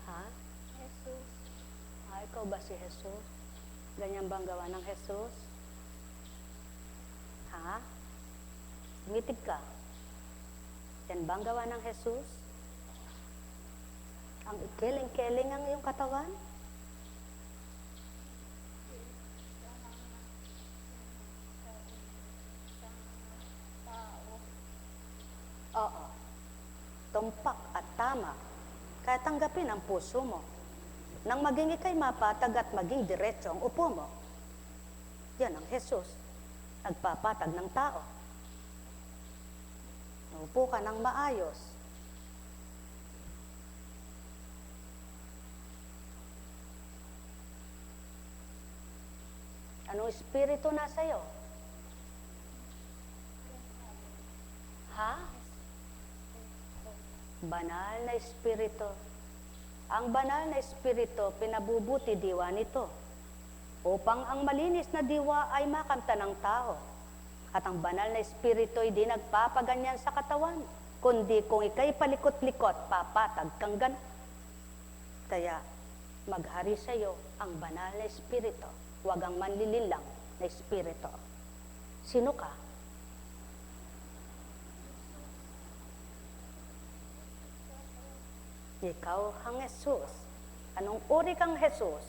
Ha? Ikaw ba si Jesus? Ganyan bang gawa ng Jesus? Ha? Ngitig ka. Yan bang gawa ng Jesus? Ang ikiling-kiling ang iyong katawan? Oo. Tumpak at tama. Kaya tanggapin ang puso mo. Nang maging ikay mapatag at maging diretso ang upo mo. Yan ang Jesus. Nagpapatag ng tao. Upo ka ng maayos. Anong espiritu nasa iyo? Ha? Banal na espiritu. Ang banal na espiritu, pinabubuti diwa nito upang ang malinis na diwa ay makamta ng tao. At ang banal na espiritu ay di nagpapaganyan sa katawan, kundi kung ikay palikot-likot, papatag kang gan. Kaya maghari sa iyo ang banal na espiritu, huwag ang manlililang na espiritu. Sino ka? Ikaw ang Jesus. Anong uri kang Jesus?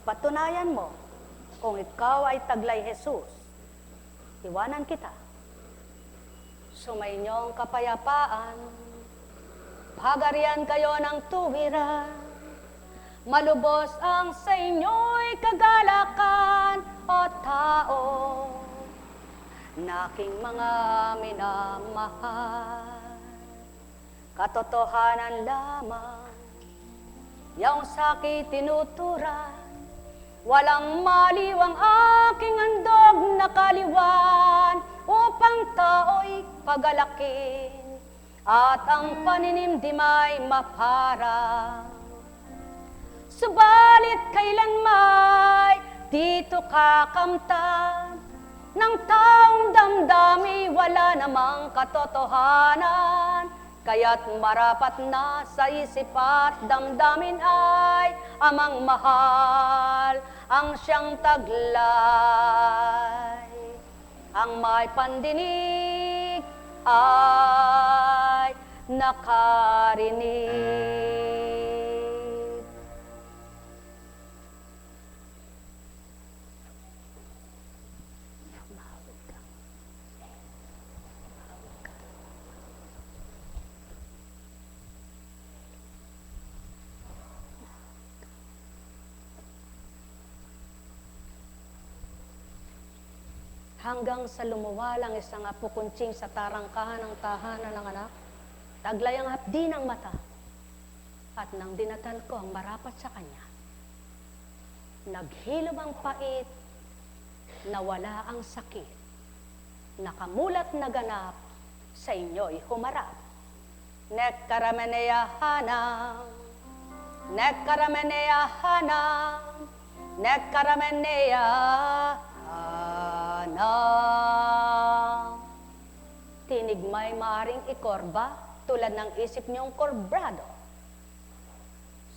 Patunayan mo kung ikaw ay taglay Jesus. Iwanan kita. Sumayinyong kapayapaan, pagarian kayo ng tuwiran, malubos ang sa inyo'y kagalakan o tao, na aking mga minamahal. Katotohanan lamang, yaong sa'ki tinuturan, walang maliwang aking handog na kaliwan, upang tao'y pagalakin, at ang paninimdimay maparang. Subalit kailanmay dito kakamtan, ng taong damdami wala namang katotohanan, kaya't marapat na sa isip at damdamin ay amang mahal ang siyang taglay. Ang may pandinig ay nakarinig. Mahawag ka. Mahawag ka. Hanggang sa lumuwalang isang apo kuntsing sa tarangkahan ng tahanan ng anak, taglay ang hapdi ng mata, at nang dinatan ko ang marapat sa kanya, naghilom ang pait, nawala ang sakit, nakamulat na ganap, sa inyo'y humarap. Nekkarameneya hanang, nekkarameneya hanang, nekkarameneya hanang. Tinig may maaring ikorba tulad ng isip niyong korbrado,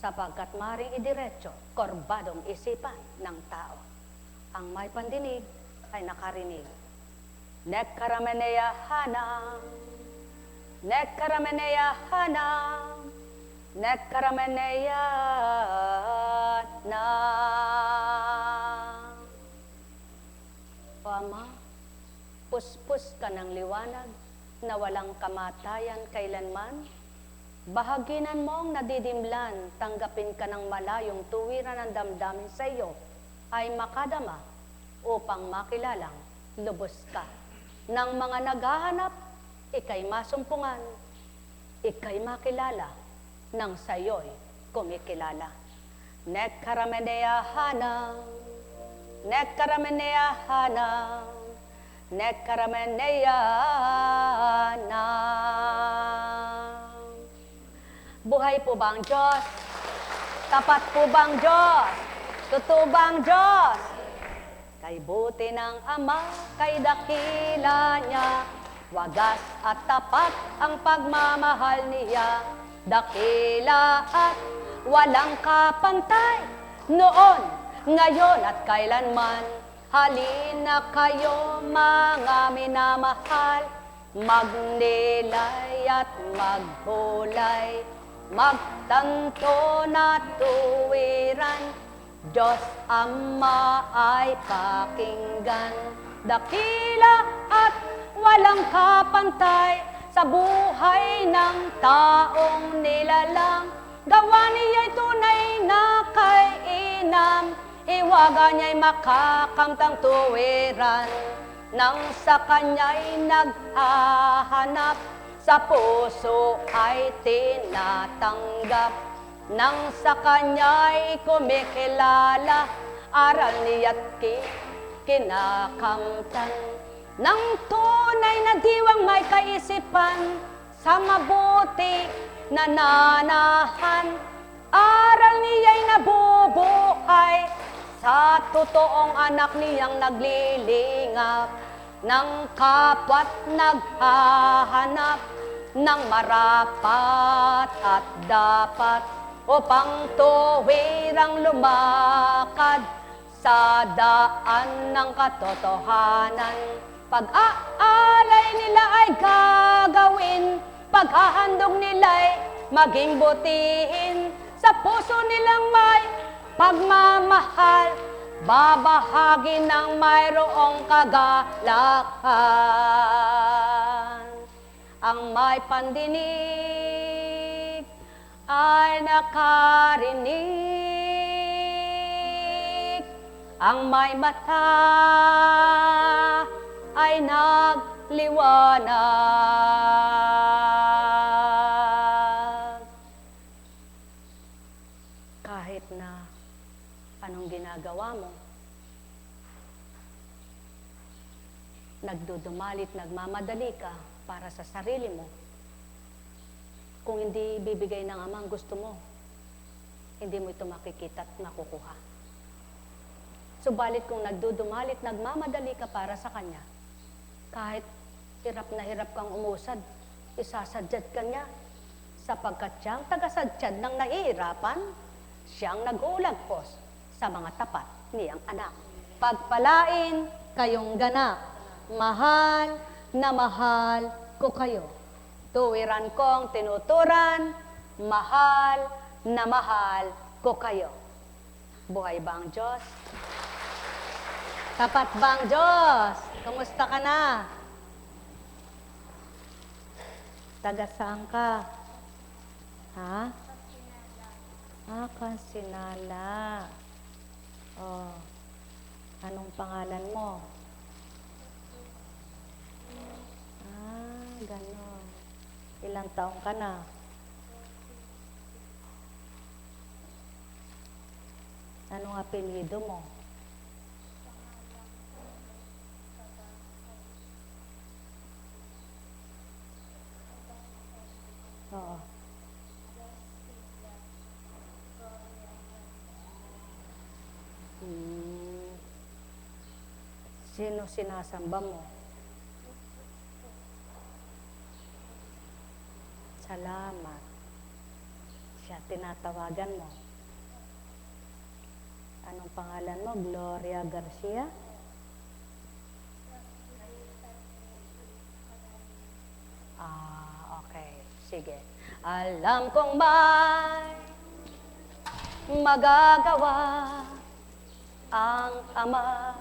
sapagkat maaring idiretso korbadong isipan ng tao. Ang may pandinig ay nakarinig. Nekkarameneya hanang, nekkarameneya hanang, nekkarameneya hanang. O Ama, puspos ka ng liwanag na walang kamatayan kailanman. Bahaginan mo ang nadidimlan, tanggapin ka ng malayong tuwiran ng damdamin sa iyo, ay makadama upang makilalang lubos ka. Ng mga naghahanap, ikay masumpungan, ikay makilala, nang sa iyo'y kumikilala. Nekkarameneya hanang, nekkarameneya hanang, nekkarameneya hanang. Buhay po ba ang Diyos? Tapat po ba ang Diyos? Totoo ba ang Diyos? Kay buti ng Ama, kay dakila niya, Wagas at tapat ang pagmamahal niya, dakila at walang kapantay. Noon, ngayon at kailanman, halina kayo mga minamahal, magnilay at maghulay, magtanto na tuwiran, Diyos Ama ay pakinggan. Dakila at walang kapantay sa buhay ng taong nilalang, gawa niya'y tunay na kay inam, iwaga niya'y makakamtang tuwiran, nang sa kanya'y naghahanap, sa puso ay tinatanggap, nang sa kanya'y kumikilala, aral niya't kinakamtan, ng tunay na diwang may kaisipan, sa mabuti nananahan, aral niya'y nabubuhay, sa totoong anak niyang naglilingap, ng kapwa't naghahanap, ng marapat at dapat, upang tuwirang lumakad sa daan ng katotohanan. Pag-aalay nila ay gagawin, paghahandog nila'y maging butihin, sa puso nilang may pagmamahal, babahagi ng mayroong kagalakan. Ang may pandinig ay nakarinig, ang may mata ay nagliwanag. Kahit na anong ginagawa mo, nagdudumalit, nagmamadali ka para sa sarili mo, kung hindi bibigay ng Ama ang gusto mo, hindi mo ito makikita at makukuha. Subalit kung nagdudumalit, nagmamadali ka para sa Kanya, kahit hirap na hirap kang umusad, isasadyad ka niya, sapagkat siyang tagasadyad ng nahihirapan, siyang nag-ulagpos sa mga tapat niyang anak. Pagpalain kayong ganap, mahal na mahal ko kayo. Tuwiran kong tinuturan, mahal na mahal ko kayo. Buhay ba ang Diyos? Tapat ba ang Diyos? Kumusta ka na? Taga saan ka? Ha? Kasinala. Oh. Anong pangalan mo? Ganon. Ilang taong ka na? Anong apelyido mo? Oo. Sino sinasamba mo? Salamat. Siya tinatawagan mo. Anong pangalan mo? Gloria Garcia? Okay. Sige. Alam kong may magagawa ang Ama.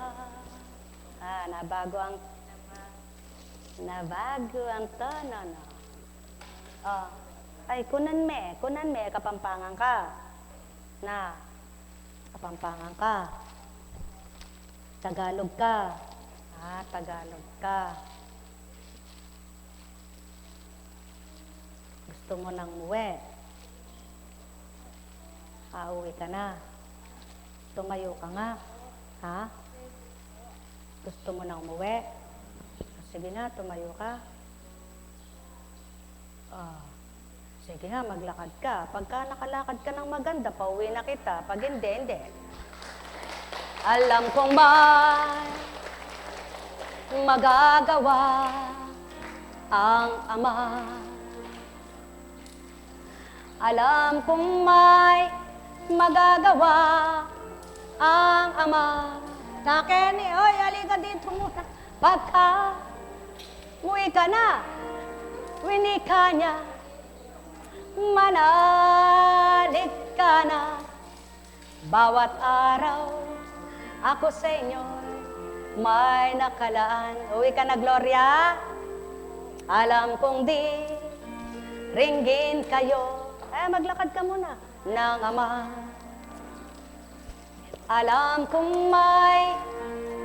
Nabago ang tono, no? Ay, kunan me, kapampangan ka. Kapampangan ka. Tagalog ka. Tagalog ka. Gusto mo nang muwi. Uwi ka na. Tumayo ka nga. Gusto mo nang umuwi? Sige na, tumayo ka. Sige nga, maglakad ka. Pagka nakalakad ka ng maganda, pauwi na kita. Pag hindi, hindi. Alam kong may magagawa ang Ama. Alam kong may magagawa ang Ama. Na Kenny, oy, halika dito muna. Pagka uwi ka na, winika niya, manalig ka na. Bawat araw, ako sa inyo may nakalaan. Uwi ka na, Gloria. Alam kong di ringgin kayo. Maglakad ka muna ng Ama. Alam kong may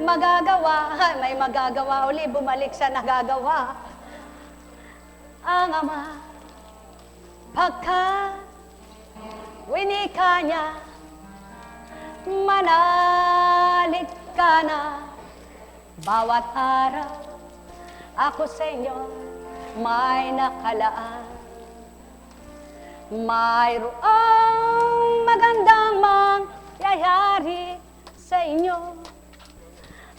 magagawa. May magagawa uli, bumalik sa nagagawa ang Ama. Pagka winika niya, manalig ka na. Bawat araw, ako sa inyo may nakalaan. Mayroong magandang mangyayari sa inyo,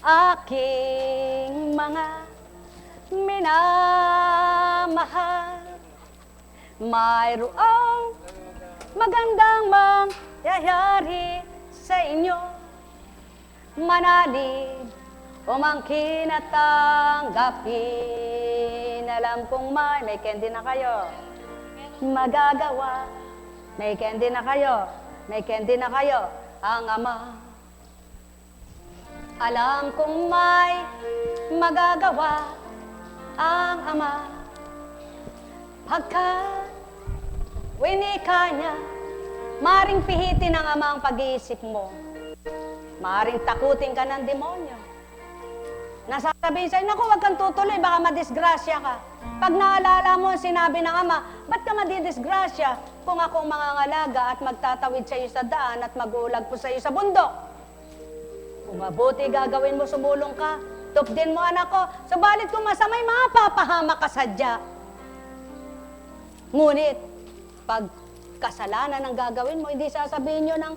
aking mga minamahal. Mayroong magandang mangyayari sa inyo, manalig umangkin at tanggapin. Alam kong may candy na kayo magagawa. May candy na kayo, may candy na kayo, ang Ama. Alam kong may magagawa ang Ama. Pagka winika niya, maring pihitin ng Ama ang pag-iisip mo. Maring takutin ka ng demonyo. Nasasabihin sa'yo, naku, huwag kang tutuloy, baka madisgrasya ka. Pag naalala mo ang sinabi ng Ama, ba't ka madidisgrasya kung ako mangangalaga at magtatawid sa'yo sa daan at mag-uulag po sa'yo sa bundok? Kung mabuti gagawin mo, sumulong ka, tupdin mo anak ko, subalit kung masamay, mapapahamak ka sadya. Ngunit, pag kasalanan ang gagawin mo, hindi sasabihin nyo ng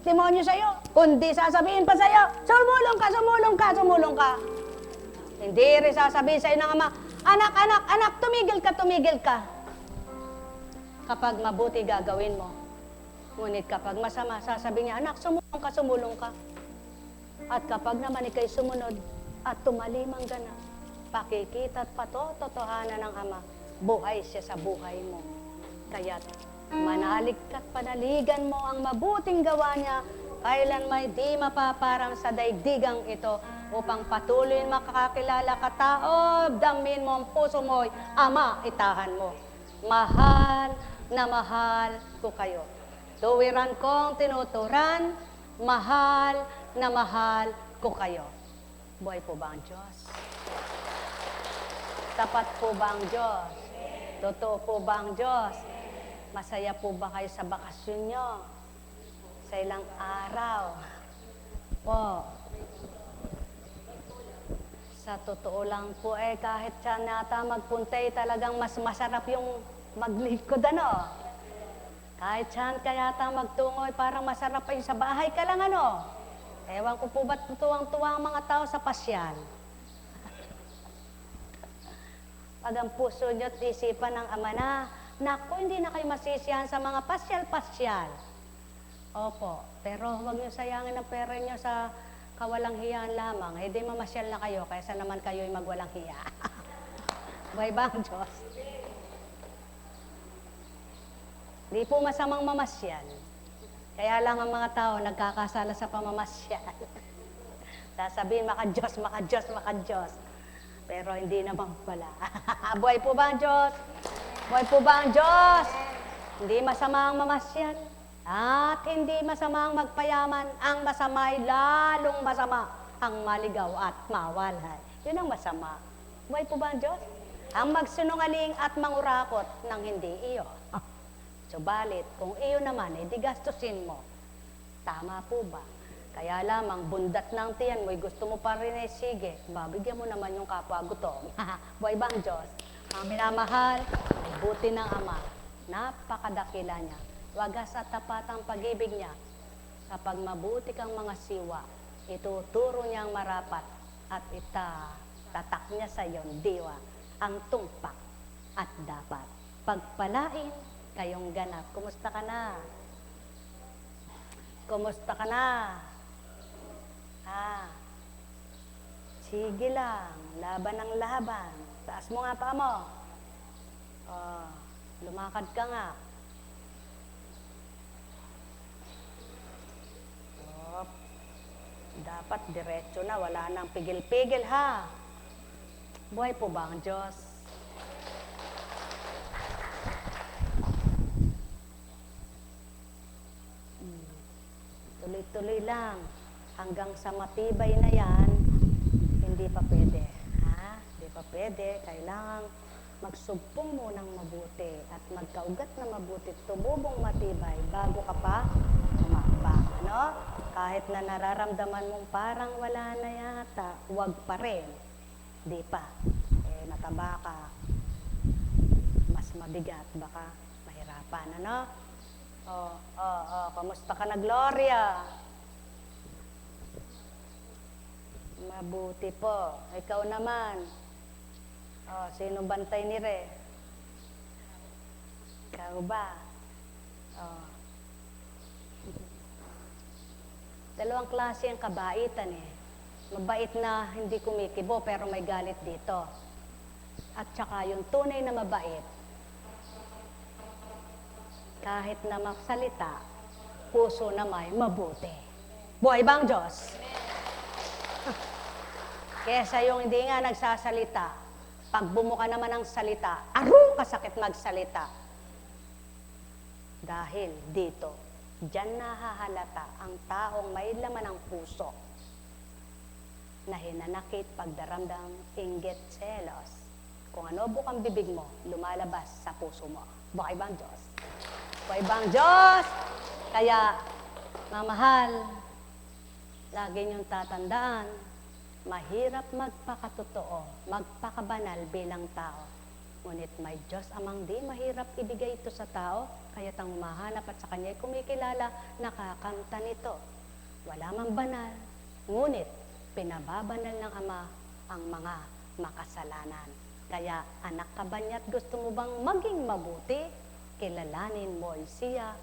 demonyo sa'yo, kundi sasabihin pa sa'yo, sumulong ka, sumulong ka, sumulong ka. Hindi rin sasabihin sa'yo ng Ama, anak, anak, anak, tumigil ka, tumigil ka. Kapag mabuti gagawin mo. Ngunit kapag masama, sasabihin niya, anak, sumulong ka, sumulong ka. At kapag naman ikay sumunod at tumalimang ganap, pakikita at patotohanan ng Ama, buhay siya sa buhay mo. Kaya't manalig ka't panaligan mo ang mabuting gawa niya, kailan may di mapaparang sa daigdigang ito, upang patuloy makakakilala ka tao, damhin mo ang puso mo'y Ama, itahan mo. Mahal na mahal ko kayo. Tuwiran kong tinuturan, mahal na mahal ko kayo. Buhay po ba ang Diyos? Tapat po ba ang Diyos? Totoo po ba ang Diyos? Masaya po ba kayo sa bakasyon nyo? Sa ilang araw? Po. Sa totoo lang po kahit siya nata magpuntay, talagang mas masarap yung maglingkod ano. Kahit siya kayata magtungoy, parang masarap pa yung sa bahay ka lang ano. Ewan ko po ba't tuwang-tuwa ang mga tao sa pasyal. Pag ang puso nyo at isipan ng Ama na, naku, hindi na kayo masisiyahan sa mga pasyal-pasyal. Opo, pero huwag nyo sayangin ang pera nyo sa kawalang hiyaan lamang. Di mamasyal na kayo, kaysa naman kayo'y magwalang hiya. Buhay ba ang Diyos? Di po masamang mamasyal. Kaya lang ang mga tao nagkakasala sa pamamasyal. Sasabihin, maka-Diyos, maka-Diyos, maka-Diyos. Pero hindi naman pala. Buhay po ba ang Diyos? Buhay po ba ang Diyos? Hindi masama ang mamasyal. At hindi masama ang magpayaman. Ang masama'y lalong masama ang maligaw at mawalhay. Yun ang masama. Buhay po ba ang Diyos? Ang magsinungaling at mangurakot ng hindi iyo. Subalit, kung iyo naman, di gastusin mo. Tama po ba? Kaya lamang, bundat ng tiyan mo'y gusto mo pa rin sige, babigyan mo naman yung kapwa gutom. Buhay ba ang Diyos? Ang minamahal, ay buti ng Ama. Napakadakila niya. Wagas at tapat ang pag-ibig niya. Kapag mabuti kang mga siwa, ituturo niya ang marapat at tatak niya sa iyon, diwa. ang tumpak at dapat pagpalain kayong ganap. Kumusta ka na? Kumusta ka na? Sige lang, laban ng laban. Taas mo nga pa mo. Lumakad ka nga. Dapat diretso na, wala nang pigil-pigil ha. Buhay po ba ang Diyos? Tuloy-tuloy lang. Hanggang sa matibay na yan, hindi pa pwede. Hindi pa pwede. Kailangan magsubpong munang mabuti at magkaugat na mabuti, tumubong matibay bago ka pa tumakbak. Ano? Kahit na nararamdaman mong parang wala na yata, huwag pa rin. Di pa. Nataba ka. Mas mabigat, baka mahirapan. Ano? Kamusta ka na, Gloria? Mabuti po. Ikaw naman. Sino bantay ni Re? Ikaw ba? Dalawang klase ang kabaitan eh. Mabait na hindi kumikibo pero may galit dito. At saka yung tunay na mabait, kahit na magsalita, puso na may mabuti. Buhay ba ang Diyos? Kesa yung hindi nga nagsasalita, pag bumuka naman ang salita, kasakit magsalita. Dahil dito, diyan nahahalata ang taong may laman ng puso na hinanakit, pagdaramdam, inggit, selos. Kung ano bukang bibig mo, lumalabas sa puso mo. Buhay ba ang Diyos? Buhay ba ang Diyos? Kaya, mamahal, lagi niyong tatandaan, mahirap magpakatotoo, magpakabanal bilang tao. Ngunit may Diyos amang di mahirap ibigay ito sa tao, kaya't ang humahanap at sa Kanya'y kumikilala, nakakanta nito. Wala mang banal, ngunit pinababanal ng Ama ang mga makasalanan. Kaya anak ka ba niya't gusto mo bang maging mabuti? Kilalanin mo siya,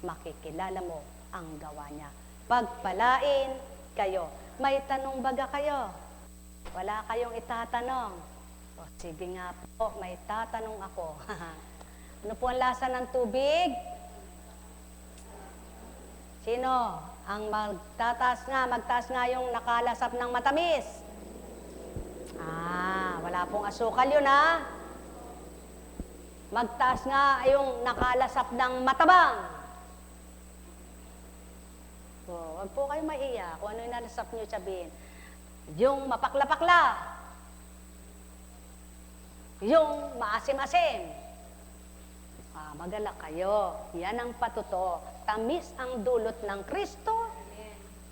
makikilala mo ang gawa niya. Pagpalain kayo. May tanong baga kayo? Wala kayong itatanong? Sige nga po, may tatanong ako. Ano po ang lasa ng tubig? Sino? Ang magtaas nga yung nakalasap ng matamis. Wala pong asukal yun ha. Magtaas nga yung nakalasap ng matabang. Huwag po kayo maiyak. Kung ano yung nalasap nyo sabihin. Yung mapakla-pakla. Yung maasim-asim. Magalak kayo. Yan ang patuto. Tamis ang dulot ng Kristo.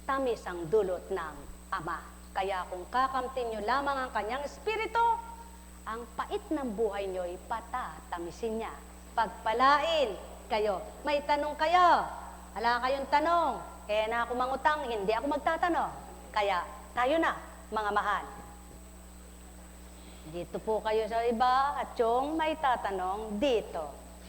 Tamis ang dulot ng Ama. Kaya kung kakamtin nyo lamang ang Kanyang Espiritu, ang pait ng buhay nyo ay patatamisin niya. Pagpalain kayo. May tanong kayo. Wala kayong tanong. Kaya na ako mangutang, hindi ako magtatanong. Kaya tayo na, mga mahal. Dito po kayo sa iba at yung may tatanong dito.